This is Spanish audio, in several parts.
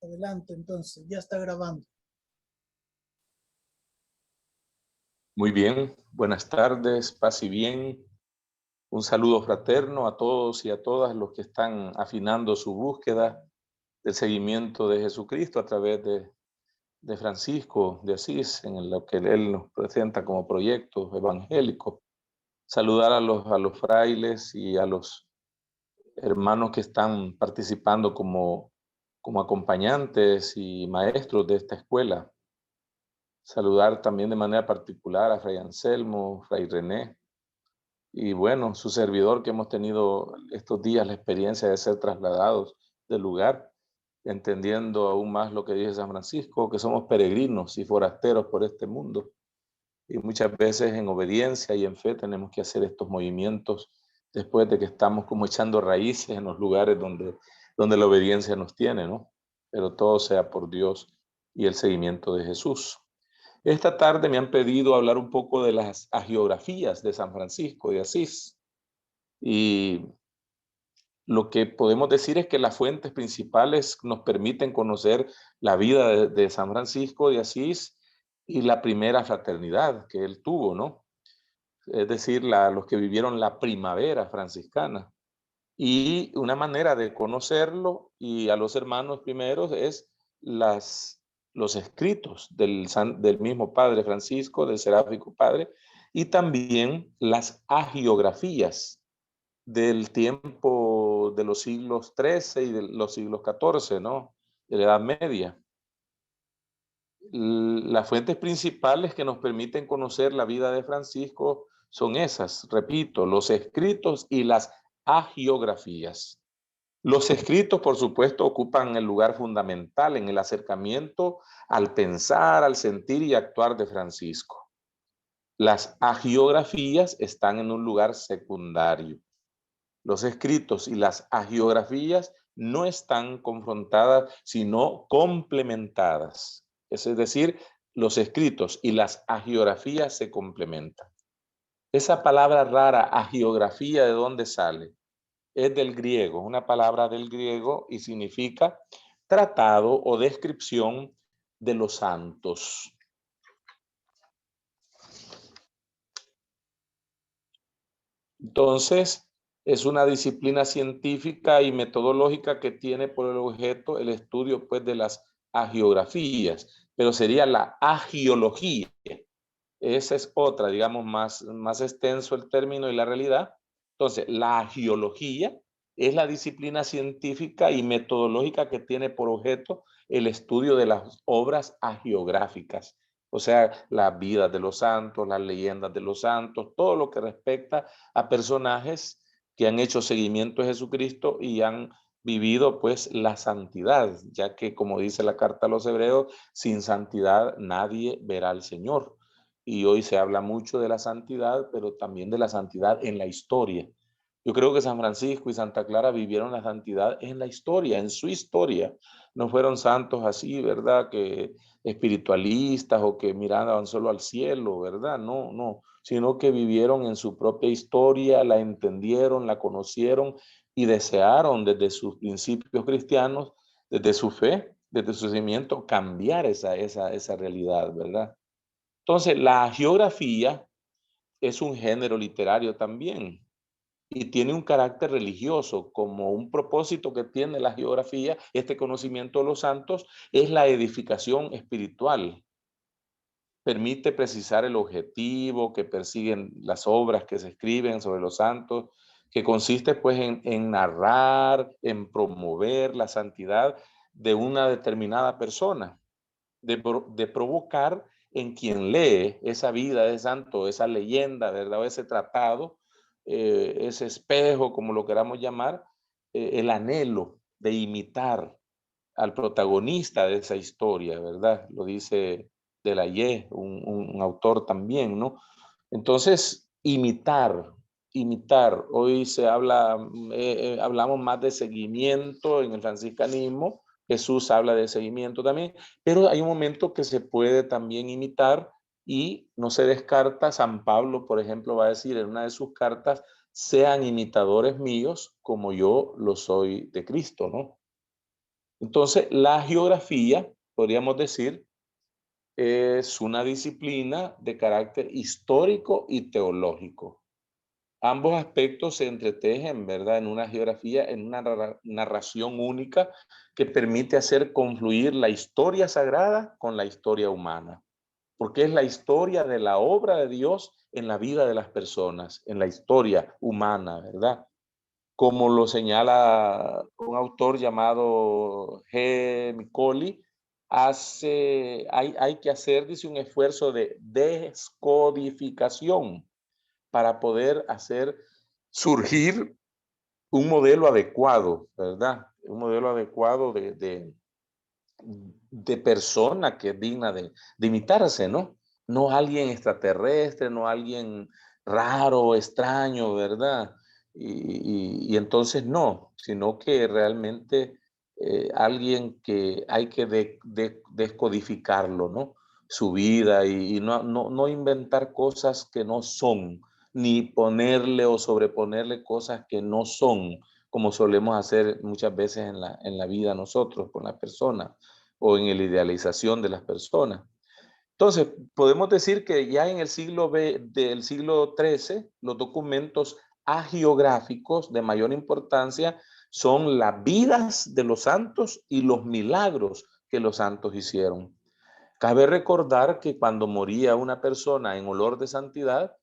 Adelante, entonces, ya está grabando. Muy bien, buenas tardes, paz y bien. Un saludo fraterno a todos y a todas los que están afinando su búsqueda del seguimiento de Jesucristo a través de Francisco de Asís, en lo que él nos presenta como proyectos evangélicos. Saludar a los frailes y a los hermanos que están participando como acompañantes y maestros de esta escuela. Saludar también de manera particular a Fray Anselmo, Fray René, y bueno, su servidor, que hemos tenido estos días la experiencia de ser trasladados del lugar, entendiendo aún más lo que dice San Francisco, que somos peregrinos y forasteros por este mundo. Y muchas veces en obediencia y en fe tenemos que hacer estos movimientos después de que estamos como echando raíces en los lugares donde la obediencia nos tiene, ¿no? Pero todo sea por Dios y el seguimiento de Jesús. Esta tarde me han pedido hablar un poco de las hagiografías de San Francisco de Asís. Y lo que podemos decir es que las fuentes principales nos permiten conocer la vida de San Francisco de Asís y la primera fraternidad que él tuvo, ¿no? Es decir, los que vivieron la primavera franciscana. Y una manera de conocerlo y a los hermanos primeros es los escritos del mismo Padre Francisco, del Seráfico Padre, y también las hagiografías del tiempo de los siglos XIII y de los siglos XIV, ¿no? De la Edad Media. Las fuentes principales que nos permiten conocer la vida de Francisco son esas, repito, los escritos y las hagiografías. Los escritos, por supuesto, ocupan el lugar fundamental en el acercamiento al pensar, al sentir y actuar de Francisco. Las hagiografías están en un lugar secundario. Los escritos y las hagiografías no están confrontadas, sino complementadas. Es decir, los escritos y las hagiografías se complementan. Esa palabra rara, hagiografía, ¿de dónde sale? Es del griego, una palabra del griego, y significa tratado o descripción de los santos. Entonces, es una disciplina científica y metodológica que tiene por el objeto el estudio, pues, de las hagiografías, pero sería la hagiología. Esa es otra, digamos, más extenso el término y la realidad. Entonces, la hagiología es la disciplina científica y metodológica que tiene por objeto el estudio de las obras hagiográficas, o sea, las vidas de los santos, las leyendas de los santos, todo lo que respecta a personajes que han hecho seguimiento a Jesucristo y han vivido pues la santidad, ya que como dice la carta a los hebreos, sin santidad nadie verá al Señor. Y hoy se habla mucho de la santidad, pero también de la santidad en la historia. Yo creo que San Francisco y Santa Clara vivieron la santidad en la historia, en su historia. No fueron santos así, ¿verdad? Que espiritualistas o que miraban solo al cielo, ¿verdad? No, no, sino que vivieron en su propia historia, la entendieron, la conocieron y desearon desde sus principios cristianos, desde su fe, desde su seguimiento, cambiar esa realidad, ¿verdad? Entonces, la geografía es un género literario también y tiene un carácter religioso, como un propósito que tiene la geografía, este conocimiento de los santos, es la edificación espiritual. Permite precisar el objetivo que persiguen las obras que se escriben sobre los santos, que consiste pues en narrar, en promover la santidad de una determinada persona, de provocar en quien lee esa vida de santo, esa leyenda, ¿verdad? O ese tratado, ese espejo, como lo queramos llamar, el anhelo de imitar al protagonista de esa historia, ¿verdad? Lo dice Delayet, un autor también, ¿no? Entonces, imitar. Hoy se habla, hablamos más de seguimiento en el franciscanismo. Jesús habla de seguimiento también, pero hay un momento que se puede también imitar y no se descarta. San Pablo, por ejemplo, va a decir en una de sus cartas, sean imitadores míos como yo lo soy de Cristo, ¿no? Entonces, la geografía, podríamos decir, es una disciplina de carácter histórico y teológico. Ambos aspectos se entretejen, ¿verdad?, en una geografía, en una narración única que permite hacer confluir la historia sagrada con la historia humana, porque es la historia de la obra de Dios en la vida de las personas, en la historia humana, ¿verdad? Como lo señala un autor llamado G. Micoli, hay que hacer, dice, un esfuerzo de descodificación para poder hacer surgir un modelo adecuado, ¿verdad? Un modelo adecuado de persona que es digna de imitarse, ¿no? No alguien extraterrestre, no alguien raro, extraño, ¿verdad? Y entonces no, sino que realmente alguien que hay que descodificarlo, ¿no? Su vida y no inventar cosas que no son, ni ponerle o sobreponerle cosas que no son, como solemos hacer muchas veces en la vida nosotros, con las personas o en la idealización de las personas. Entonces, podemos decir que ya en el del siglo XIII, los documentos hagiográficos de mayor importancia son las vidas de los santos y los milagros que los santos hicieron. Cabe recordar que cuando moría una persona en olor de santidad,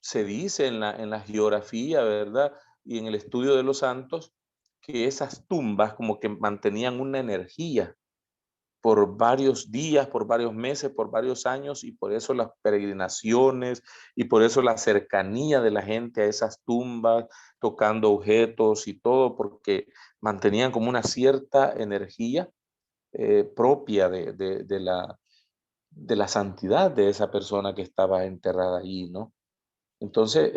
se dice en la geografía, ¿verdad? Y en el estudio de los santos, que esas tumbas como que mantenían una energía por varios días, por varios meses, por varios años, y por eso las peregrinaciones y por eso la cercanía de la gente a esas tumbas, tocando objetos y todo, porque mantenían como una cierta energía propia de la santidad de esa persona que estaba enterrada allí, ¿no? Entonces,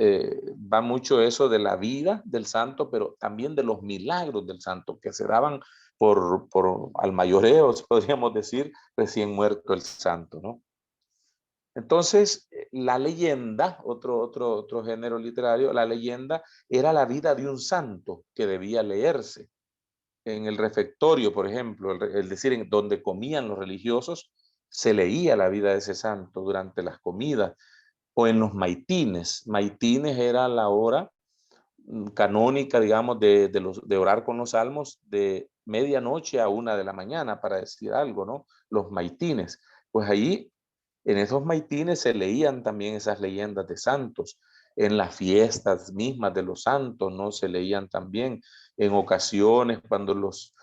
va mucho eso de la vida del santo, pero también de los milagros del santo que se daban al mayoreo, podríamos decir, recién muerto el santo, ¿no? Entonces, la leyenda, otro género literario, la leyenda era la vida de un santo que debía leerse. En el refectorio, por ejemplo, es decir, en donde comían los religiosos, se leía la vida de ese santo durante las comidas o en los maitines. Maitines era la hora canónica, digamos, de orar con los salmos de medianoche a 1 de la mañana, para decir algo, ¿no? Los maitines. Pues ahí, en esos maitines se leían también esas leyendas de santos. En las fiestas mismas de los santos, ¿no? Se leían también en ocasiones cuando los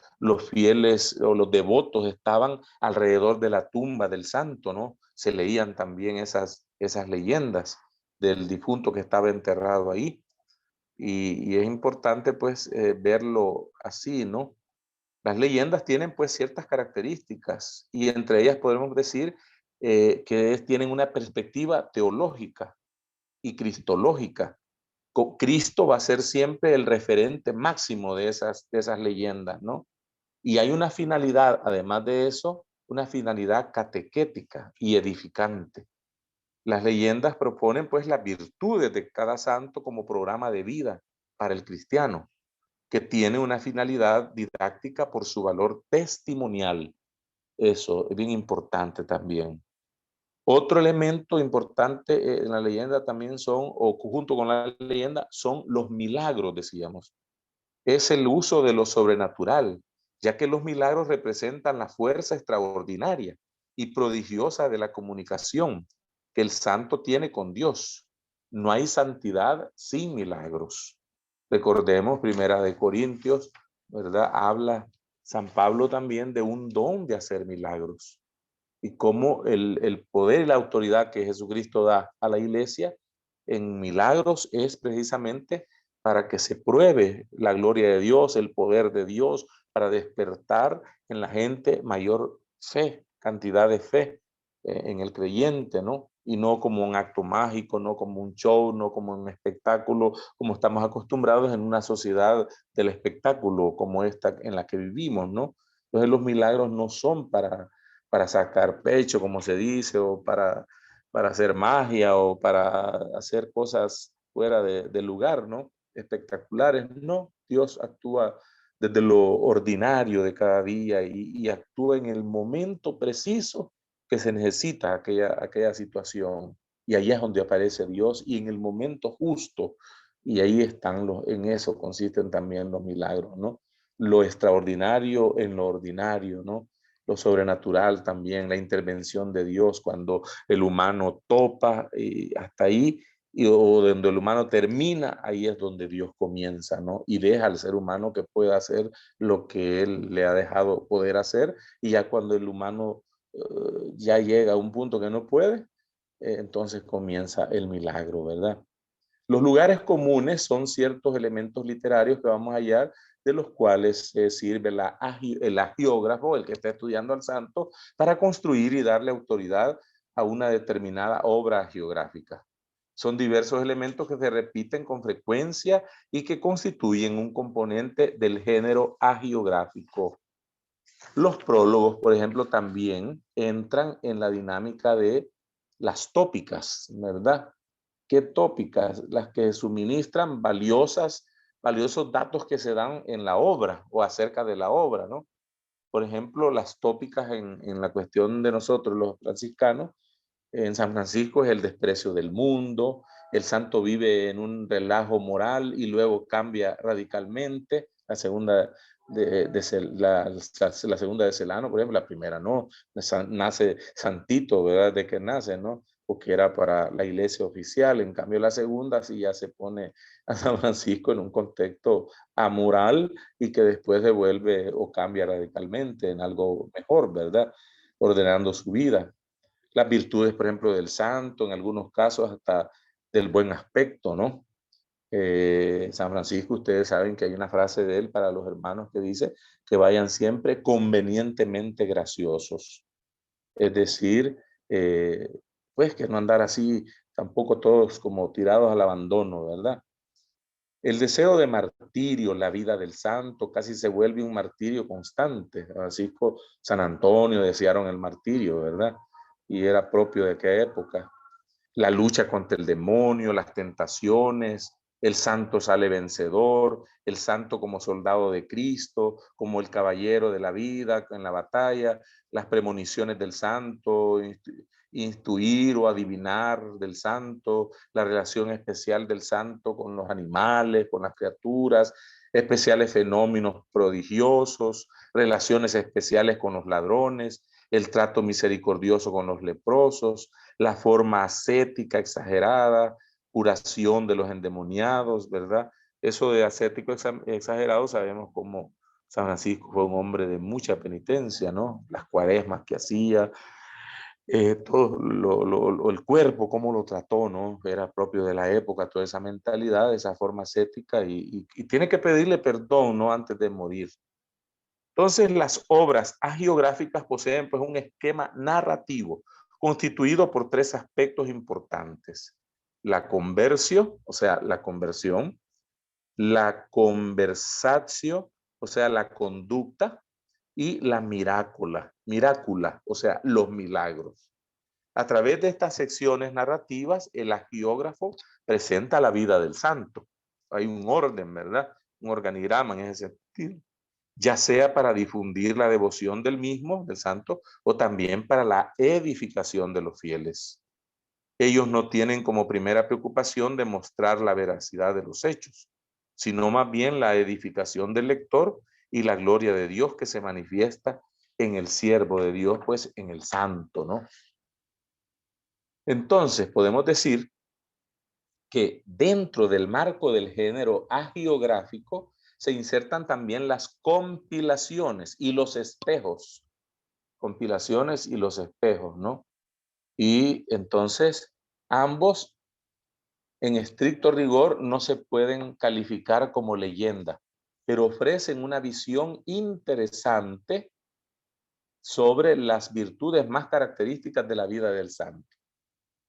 fieles o los devotos estaban alrededor de la tumba del santo, ¿no? Se leían también esas leyendas del difunto que estaba enterrado ahí. Y es importante pues verlo así, ¿no? Las leyendas tienen pues ciertas características y entre ellas podemos decir que tienen una perspectiva teológica y cristológica. Cristo va a ser siempre el referente máximo de esas leyendas, ¿no? Y hay una finalidad, además de eso, una finalidad catequética y edificante. Las leyendas proponen pues las virtudes de cada santo como programa de vida para el cristiano, que tiene una finalidad didáctica por su valor testimonial. Eso es bien importante también. Otro elemento importante en la leyenda también son, o junto con la leyenda, son los milagros, decíamos. Es el uso de lo sobrenatural, ya que los milagros representan la fuerza extraordinaria y prodigiosa de la comunicación que el santo tiene con Dios. No hay santidad sin milagros. Recordemos, Primera de Corintios, ¿verdad? Habla San Pablo también de un don de hacer milagros y cómo el poder y la autoridad que Jesucristo da a la iglesia en milagros es precisamente para que se pruebe la gloria de Dios, el poder de Dios, para despertar en la gente mayor fe, cantidad de fe en el creyente, ¿no? Y no como un acto mágico, no como un show, no como un espectáculo, como estamos acostumbrados en una sociedad del espectáculo como esta en la que vivimos, ¿no? Entonces los milagros no son para sacar pecho, como se dice, o para hacer magia o para hacer cosas fuera de lugar, ¿no? Espectaculares. No, Dios actúa desde lo ordinario de cada día y actúa en el momento preciso que se necesita aquella situación. Y ahí es donde aparece Dios y en el momento justo. Y ahí están en eso consisten también los milagros, ¿no? Lo extraordinario en lo ordinario, ¿no? Lo sobrenatural también, la intervención de Dios cuando el humano topa y hasta ahí, o donde el humano termina, ahí es donde Dios comienza, ¿no? Y deja al ser humano que pueda hacer lo que Él le ha dejado poder hacer, y ya cuando el humano ya llega a un punto que no puede, entonces comienza el milagro, ¿verdad? Los lugares comunes son ciertos elementos literarios que vamos a hallar, de los cuales sirve el agiógrafo, el que está estudiando al santo, para construir y darle autoridad a una determinada obra geográfica. Son diversos elementos que se repiten con frecuencia y que constituyen un componente del género agiográfico. Los prólogos, por ejemplo, también entran en la dinámica de las tópicas, ¿verdad? ¿Qué tópicas? Las que suministran valiosos datos que se dan en la obra o acerca de la obra, ¿no? Por ejemplo, las tópicas en la cuestión de nosotros, los franciscanos, en San Francisco es el desprecio del mundo, el santo vive en un relajo moral y luego cambia radicalmente. La segunda la segunda de Celano, por ejemplo, la primera no, nace santito, ¿verdad? De que nace, ¿no? Porque era para la iglesia oficial. En cambio, la segunda sí ya se pone a San Francisco en un contexto amoral y que después se vuelve o cambia radicalmente en algo mejor, ¿verdad? Ordenando su vida. Las virtudes, por ejemplo, del santo, en algunos casos hasta del buen aspecto, ¿no? San Francisco, ustedes saben que hay una frase de él para los hermanos que dice que vayan siempre convenientemente graciosos. Es decir, pues que no andar así tampoco todos como tirados al abandono, ¿verdad? El deseo de martirio, la vida del santo, casi se vuelve un martirio constante. Francisco, San Antonio desearon el martirio, ¿verdad? Y era propio de aquella época. La lucha contra el demonio, las tentaciones, el santo sale vencedor, el santo como soldado de Cristo, como el caballero de la vida en la batalla, las premoniciones del santo, instruir o adivinar del santo, la relación especial del santo con los animales, con las criaturas, especiales fenómenos prodigiosos, relaciones especiales con los ladrones, el trato misericordioso con los leprosos, la forma ascética exagerada, curación de los endemoniados, ¿verdad? Eso de ascético exagerado sabemos cómo San Francisco fue un hombre de mucha penitencia, ¿no? Las cuaresmas que hacía, todo el cuerpo, cómo lo trató, ¿no? Era propio de la época, toda esa mentalidad, esa forma ascética y tiene que pedirle perdón, ¿no? Antes de morir. Entonces, las obras agiográficas poseen pues, un esquema narrativo constituido por tres aspectos importantes. La conversión, o sea, la conversión, la conversatio, o sea, la conducta, y la mirácula, o sea, los milagros. A través de estas secciones narrativas, el agiógrafo presenta la vida del santo. Hay un orden, ¿verdad? Un organigrama en ese sentido, ya sea para difundir la devoción del mismo, del santo, o también para la edificación de los fieles. Ellos no tienen como primera preocupación demostrar la veracidad de los hechos, sino más bien la edificación del lector y la gloria de Dios que se manifiesta en el siervo de Dios, pues en el santo, ¿no? Entonces, podemos decir que dentro del marco del género agiográfico se insertan también las compilaciones y los espejos. Compilaciones y los espejos, ¿no? Y entonces ambos en estricto rigor no se pueden calificar como leyenda, pero ofrecen una visión interesante sobre las virtudes más características de la vida del santo.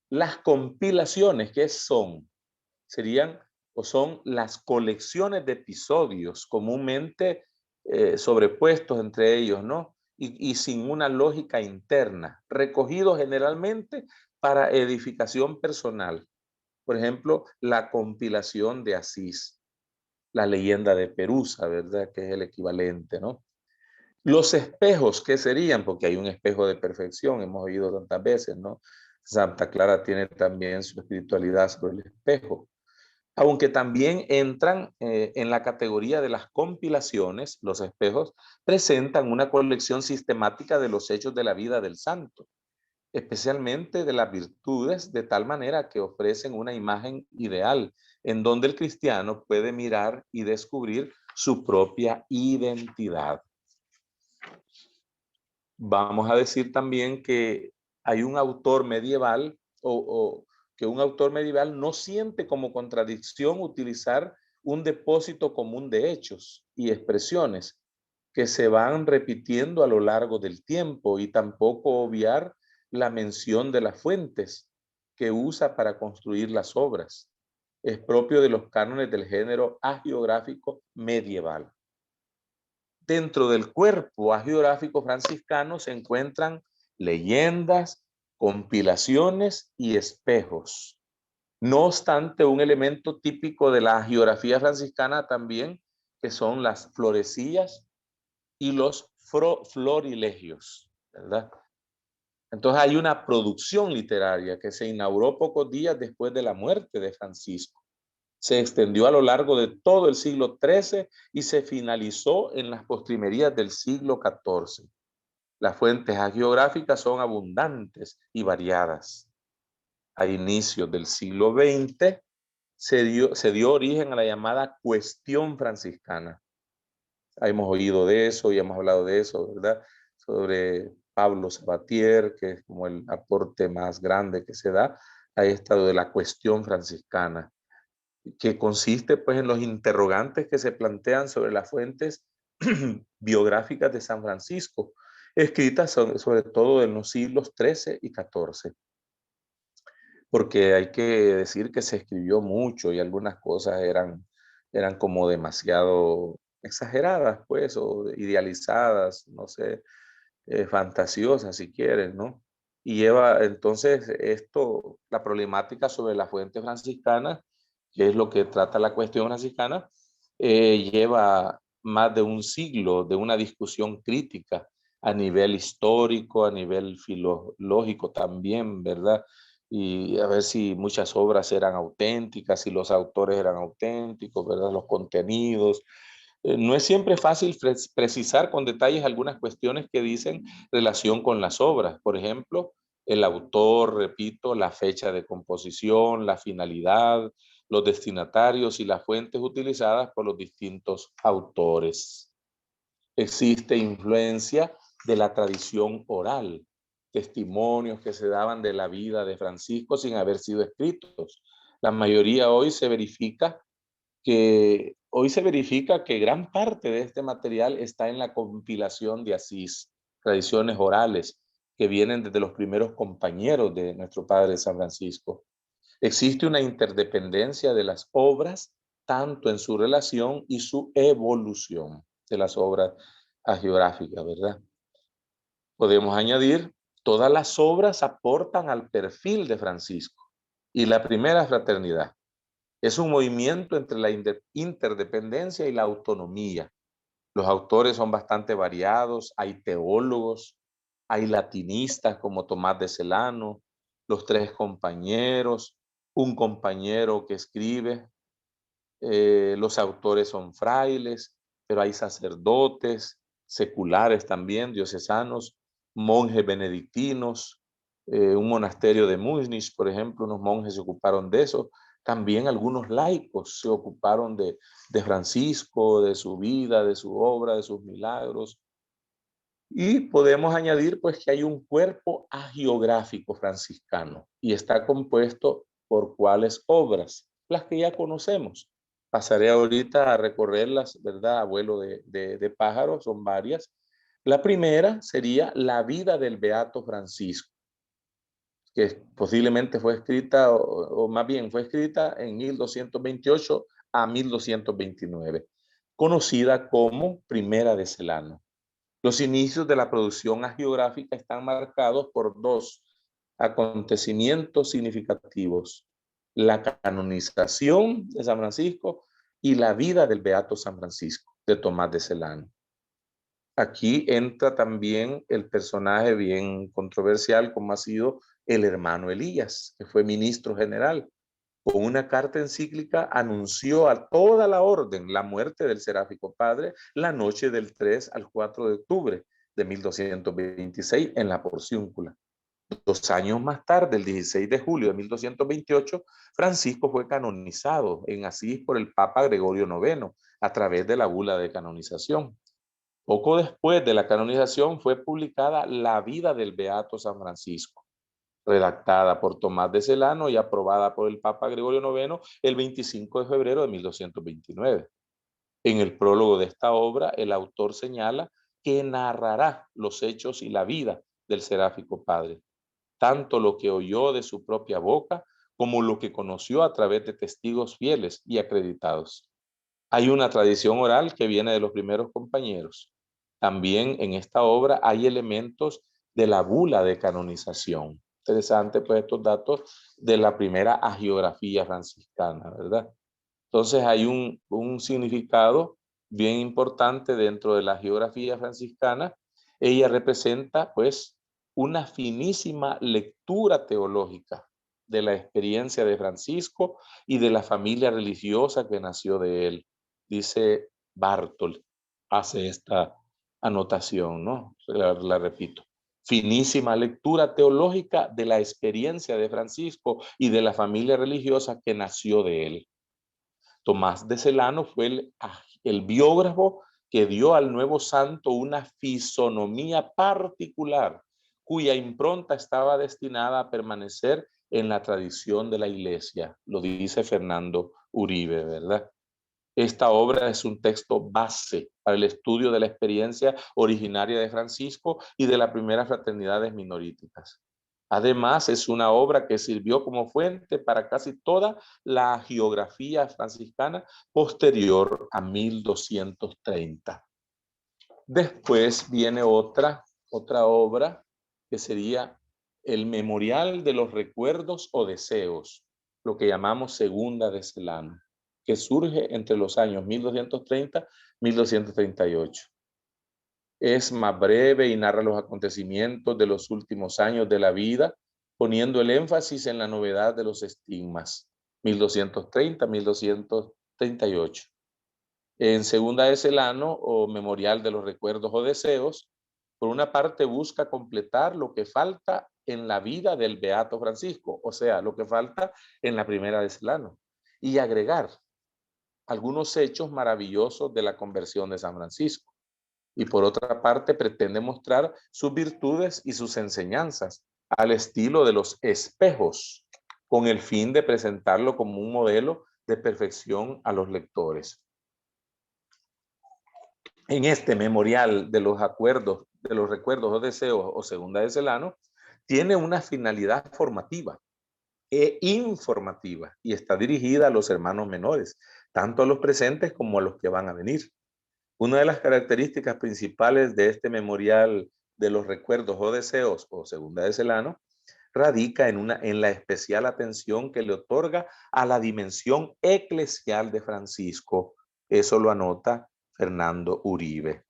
Las compilaciones, ¿qué son? Serían o son las colecciones de episodios comúnmente sobrepuestos entre ellos, ¿no? Y sin una lógica interna, recogidos generalmente para edificación personal. Por ejemplo, la compilación de Asís, la leyenda de Perusa, ¿verdad? Que es el equivalente, ¿no? Los espejos, ¿qué serían? Porque hay un espejo de perfección, hemos oído tantas veces, ¿no? Santa Clara tiene también su espiritualidad sobre el espejo. Aunque también entran en la categoría de las compilaciones, los espejos presentan una colección sistemática de los hechos de la vida del santo, especialmente de las virtudes, de tal manera que ofrecen una imagen ideal en donde el cristiano puede mirar y descubrir su propia identidad. Vamos a decir también que hay un autor medieval o que un autor medieval no siente como contradicción utilizar un depósito común de hechos y expresiones que se van repitiendo a lo largo del tiempo y tampoco obviar la mención de las fuentes que usa para construir las obras. Es propio de los cánones del género hagiográfico medieval. Dentro del cuerpo hagiográfico franciscano se encuentran leyendas, compilaciones y espejos. No obstante, un elemento típico de la hagiografía franciscana también, que son las florecillas y los florilegios, ¿verdad? Entonces hay una producción literaria que se inauguró pocos días después de la muerte de Francisco. Se extendió a lo largo de todo el siglo XIII y se finalizó en las postrimerías del siglo XIV. Las fuentes hagiográficas son abundantes y variadas. A inicios del siglo XX se dio origen a la llamada cuestión franciscana. Hemos oído de eso y hemos hablado de eso, ¿verdad? Sobre Pablo Sabatier, que es como el aporte más grande que se da a esta de la cuestión franciscana, que consiste pues en los interrogantes que se plantean sobre las fuentes biográficas de San Francisco, escritas sobre todo en los siglos XIII y XIV. Porque hay que decir que se escribió mucho y algunas cosas eran como demasiado exageradas, pues, o idealizadas, no sé, fantasiosas si quieren, ¿no? Y lleva entonces esto, la problemática sobre la fuente franciscana, que es lo que trata la cuestión franciscana, lleva más de un siglo de una discusión crítica a nivel histórico, a nivel filológico también, ¿verdad? Y a ver si muchas obras eran auténticas, si los autores eran auténticos, ¿verdad? Los contenidos. No es siempre fácil precisar con detalles algunas cuestiones que dicen relación con las obras. Por ejemplo, el autor, repito, la fecha de composición, la finalidad, los destinatarios y las fuentes utilizadas por los distintos autores. Existe influencia de la tradición oral, testimonios que se daban de la vida de Francisco sin haber sido escritos. La mayoría hoy se verifica que gran parte de este material está en la compilación de Asís, tradiciones orales que vienen desde los primeros compañeros de nuestro Padre San Francisco. Existe una interdependencia de las obras, tanto en su relación y su evolución de las obras hagiográficas, ¿verdad? Podemos añadir, todas las obras aportan al perfil de Francisco y la primera fraternidad. Es un movimiento entre la interdependencia y la autonomía. Los autores son bastante variados, hay teólogos, hay latinistas como Tomás de Celano, los tres compañeros, un compañero que escribe, los autores son frailes, pero hay sacerdotes, seculares también, diocesanos, monjes benedictinos, un monasterio de Múnich, por ejemplo, unos monjes se ocuparon de eso. También algunos laicos se ocuparon de Francisco, de su vida, de su obra, de sus milagros. Y podemos añadir pues que hay un cuerpo hagiográfico franciscano y está compuesto por cuáles obras, las que ya conocemos. Pasaré ahorita a recorrerlas, ¿verdad? Abuelo de pájaros, son varias. La primera sería la vida del Beato Francisco, que posiblemente fue escrita, o más bien fue escrita en 1228 a 1229, conocida como Primera de Celano. Los inicios de la producción hagiográfica están marcados por dos acontecimientos significativos: la canonización de San Francisco y la vida del Beato San Francisco, de Tomás de Celano. Aquí entra también el personaje bien controversial como ha sido el hermano Elías, que fue ministro general. Con una carta encíclica anunció a toda la orden la muerte del Seráfico Padre la noche del 3 al 4 de octubre de 1226 en la Porciúncula. 2 años más tarde, el 16 de julio de 1228, Francisco fue canonizado en Asís por el Papa Gregorio IX a través de la bula de canonización. Poco después de la canonización fue publicada La vida del Beato San Francisco, redactada por Tomás de Celano y aprobada por el Papa Gregorio IX el 25 de febrero de 1229. En el prólogo de esta obra, el autor señala que narrará los hechos y la vida del Seráfico Padre, tanto lo que oyó de su propia boca como lo que conoció a través de testigos fieles y acreditados. Hay una tradición oral que viene de los primeros compañeros. También en esta obra hay elementos de la bula de canonización. Interesante, pues, estos datos de la primera hagiografía franciscana, ¿verdad? Entonces hay un significado bien importante dentro de la hagiografía franciscana. Ella representa, pues, una finísima lectura teológica de la experiencia de Francisco y de la familia religiosa que nació de él. Dice Bartol, hace esta anotación, ¿no? La repito. Finísima lectura teológica de la experiencia de Francisco y de la familia religiosa que nació de él. Tomás de Celano fue el biógrafo que dio al nuevo santo una fisonomía particular, cuya impronta estaba destinada a permanecer en la tradición de la iglesia. Lo dice Fernando Uribe, ¿verdad? Esta obra es un texto base para el estudio de la experiencia originaria de Francisco y de las primeras fraternidades minoríticas. Además, es una obra que sirvió como fuente para casi toda la geografía franciscana posterior a 1230. Después viene otra obra que sería el Memorial de los Recuerdos o Deseos, lo que llamamos Segunda de Celano, que surge entre los años 1230 y 1238. Es más breve y narra los acontecimientos de los últimos años de la vida, poniendo el énfasis en la novedad de los estigmas, 1230-1238. En Segunda de Celano, o Memorial de los Recuerdos o Deseos, por una parte busca completar lo que falta en la vida del Beato Francisco, o sea, lo que falta en la Primera de Celano, y agregar algunos hechos maravillosos de la conversión de San Francisco. Y por otra parte pretende mostrar sus virtudes y sus enseñanzas al estilo de los espejos, con el fin de presentarlo como un modelo de perfección a los lectores. En este memorial de los recuerdos o deseos o Segunda de Celano, tiene una finalidad formativa e informativa y está dirigida a los hermanos menores, tanto a los presentes como a los que van a venir. Una de las características principales de este memorial de los recuerdos o deseos o Segunda de Celano radica en la especial atención que le otorga a la dimensión eclesial de Francisco. Eso lo anota Fernando Uribe.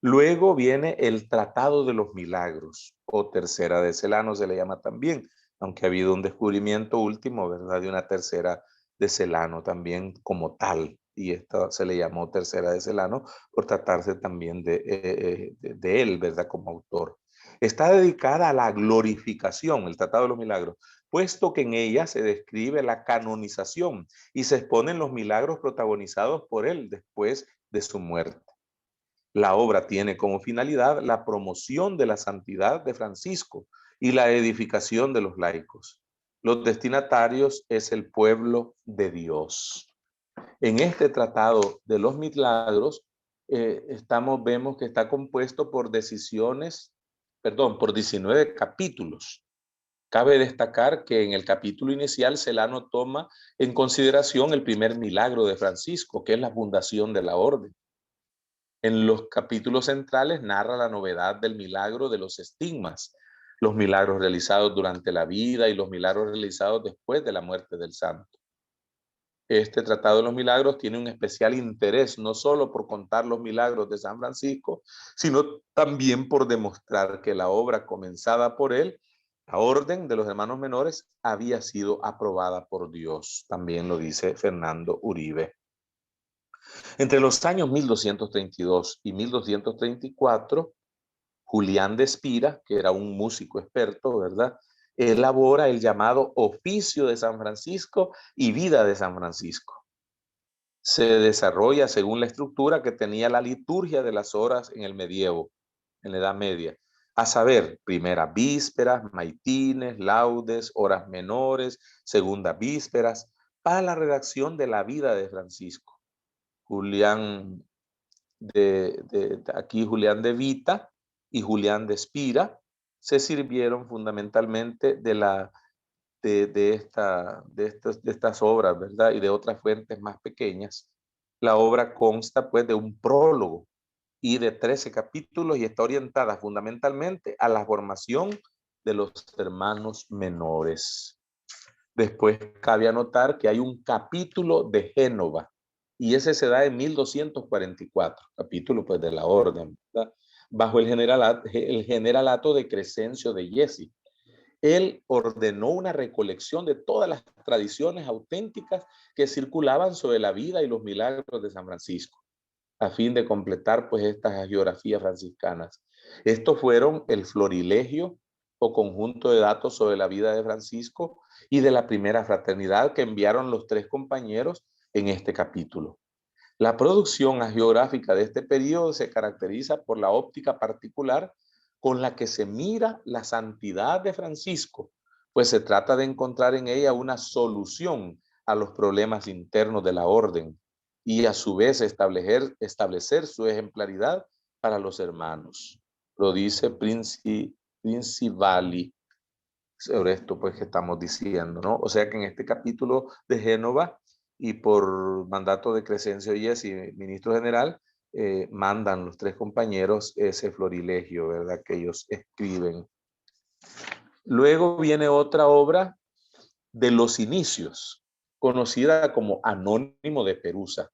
Luego viene el Tratado de los Milagros, o Tercera de Celano se le llama también, aunque ha habido un descubrimiento último, ¿verdad?, de una Tercera de Celano también como tal, y esta se le llamó Tercera de Celano por tratarse también de él, ¿verdad?, como autor. Está dedicada a la glorificación, el Tratado de los Milagros, puesto que en ella se describe la canonización y se exponen los milagros protagonizados por él después de su muerte. La obra tiene como finalidad la promoción de la santidad de Francisco y la edificación de los laicos. Los destinatarios es el pueblo de Dios. En este tratado de los milagros, vemos que está compuesto por 19 capítulos. Cabe destacar que en el capítulo inicial Celano toma en consideración el primer milagro de Francisco, que es la fundación de la orden. En los capítulos centrales narra la novedad del milagro de los estigmas, los milagros realizados durante la vida y los milagros realizados después de la muerte del santo. Este Tratado de los Milagros tiene un especial interés, no solo por contar los milagros de San Francisco, sino también por demostrar que la obra comenzada por él, la orden de los hermanos menores, había sido aprobada por Dios. También lo dice Fernando Uribe. Entre los años 1232 y 1234, Julián de Espira, que era un músico experto, ¿verdad?, elabora el llamado Oficio de San Francisco y Vida de San Francisco. Se desarrolla según la estructura que tenía la liturgia de las horas en el medievo, en la Edad Media, a saber, primera vísperas, maitines, laudes, horas menores, segunda vísperas, para la redacción de la vida de Francisco. Julián aquí Julián de Vita y Julián de Espira se sirvieron fundamentalmente de estas obras, ¿verdad? Y de otras fuentes más pequeñas. La obra consta pues de un prólogo y de 13 capítulos y está orientada fundamentalmente a la formación de los hermanos menores. Después cabe anotar que hay un capítulo de Génova y ese se da en 1244, capítulo pues de la orden, ¿verdad?, bajo el generalato de Crescencio de Jesi. Él ordenó una recolección de todas las tradiciones auténticas que circulaban sobre la vida y los milagros de San Francisco, a fin de completar pues estas hagiografías franciscanas. Estos fueron el Florilegio, o conjunto de datos sobre la vida de Francisco y de la primera fraternidad que enviaron los 3 compañeros en este capítulo. La producción hagiográfica de este periodo se caracteriza por la óptica particular con la que se mira la santidad de Francisco, pues se trata de encontrar en ella una solución a los problemas internos de la orden y a su vez establecer su ejemplaridad para los hermanos. Lo dice Principali sobre esto pues que estamos diciendo, ¿no? O sea que en este capítulo de Génova y por mandato de Crescencio Jesi, ministro general, mandan los 3 compañeros ese florilegio, ¿verdad?, que ellos escriben. Luego viene otra obra de los inicios, conocida como Anónimo de Perusa.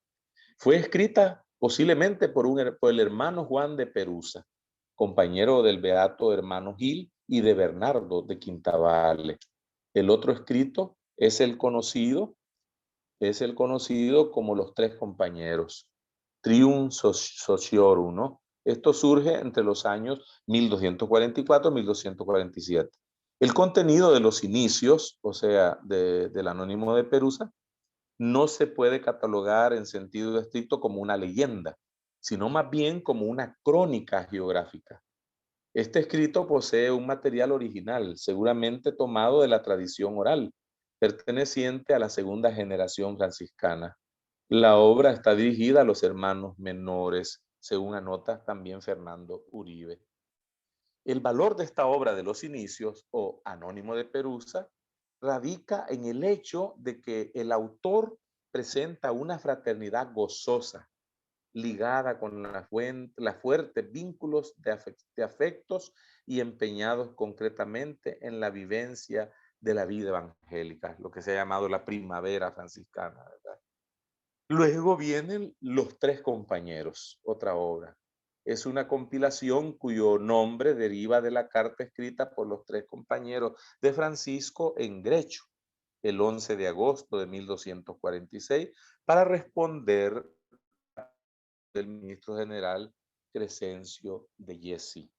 Fue escrita posiblemente por el hermano Juan de Perusa, compañero del beato hermano Gil y de Bernardo de Quintavalle. El otro escrito es el conocido como los 3 compañeros, Trium Sociorum, ¿no? Esto surge entre los años 1244 y 1247. El contenido de los inicios, o sea, del Anónimo de Perusa, no se puede catalogar en sentido estricto como una leyenda, sino más bien como una crónica geográfica. Este escrito posee un material original, seguramente tomado de la tradición oral, perteneciente a la segunda generación franciscana. La obra está dirigida a los hermanos menores, según anota también Fernando Uribe. El valor de esta obra de los inicios, o Anónimo de Perusa, radica en el hecho de que el autor presenta una fraternidad gozosa, ligada con los fuertes vínculos de afectos y empeñados concretamente en la vivencia de la vida evangélica, lo que se ha llamado la primavera franciscana, ¿verdad? Luego vienen Los 3 compañeros, otra obra. Es una compilación cuyo nombre deriva de la carta escrita por los 3 compañeros de Francisco en Grecho, el 11 de agosto de 1246, para responder del ministro general Crescencio de Jesi.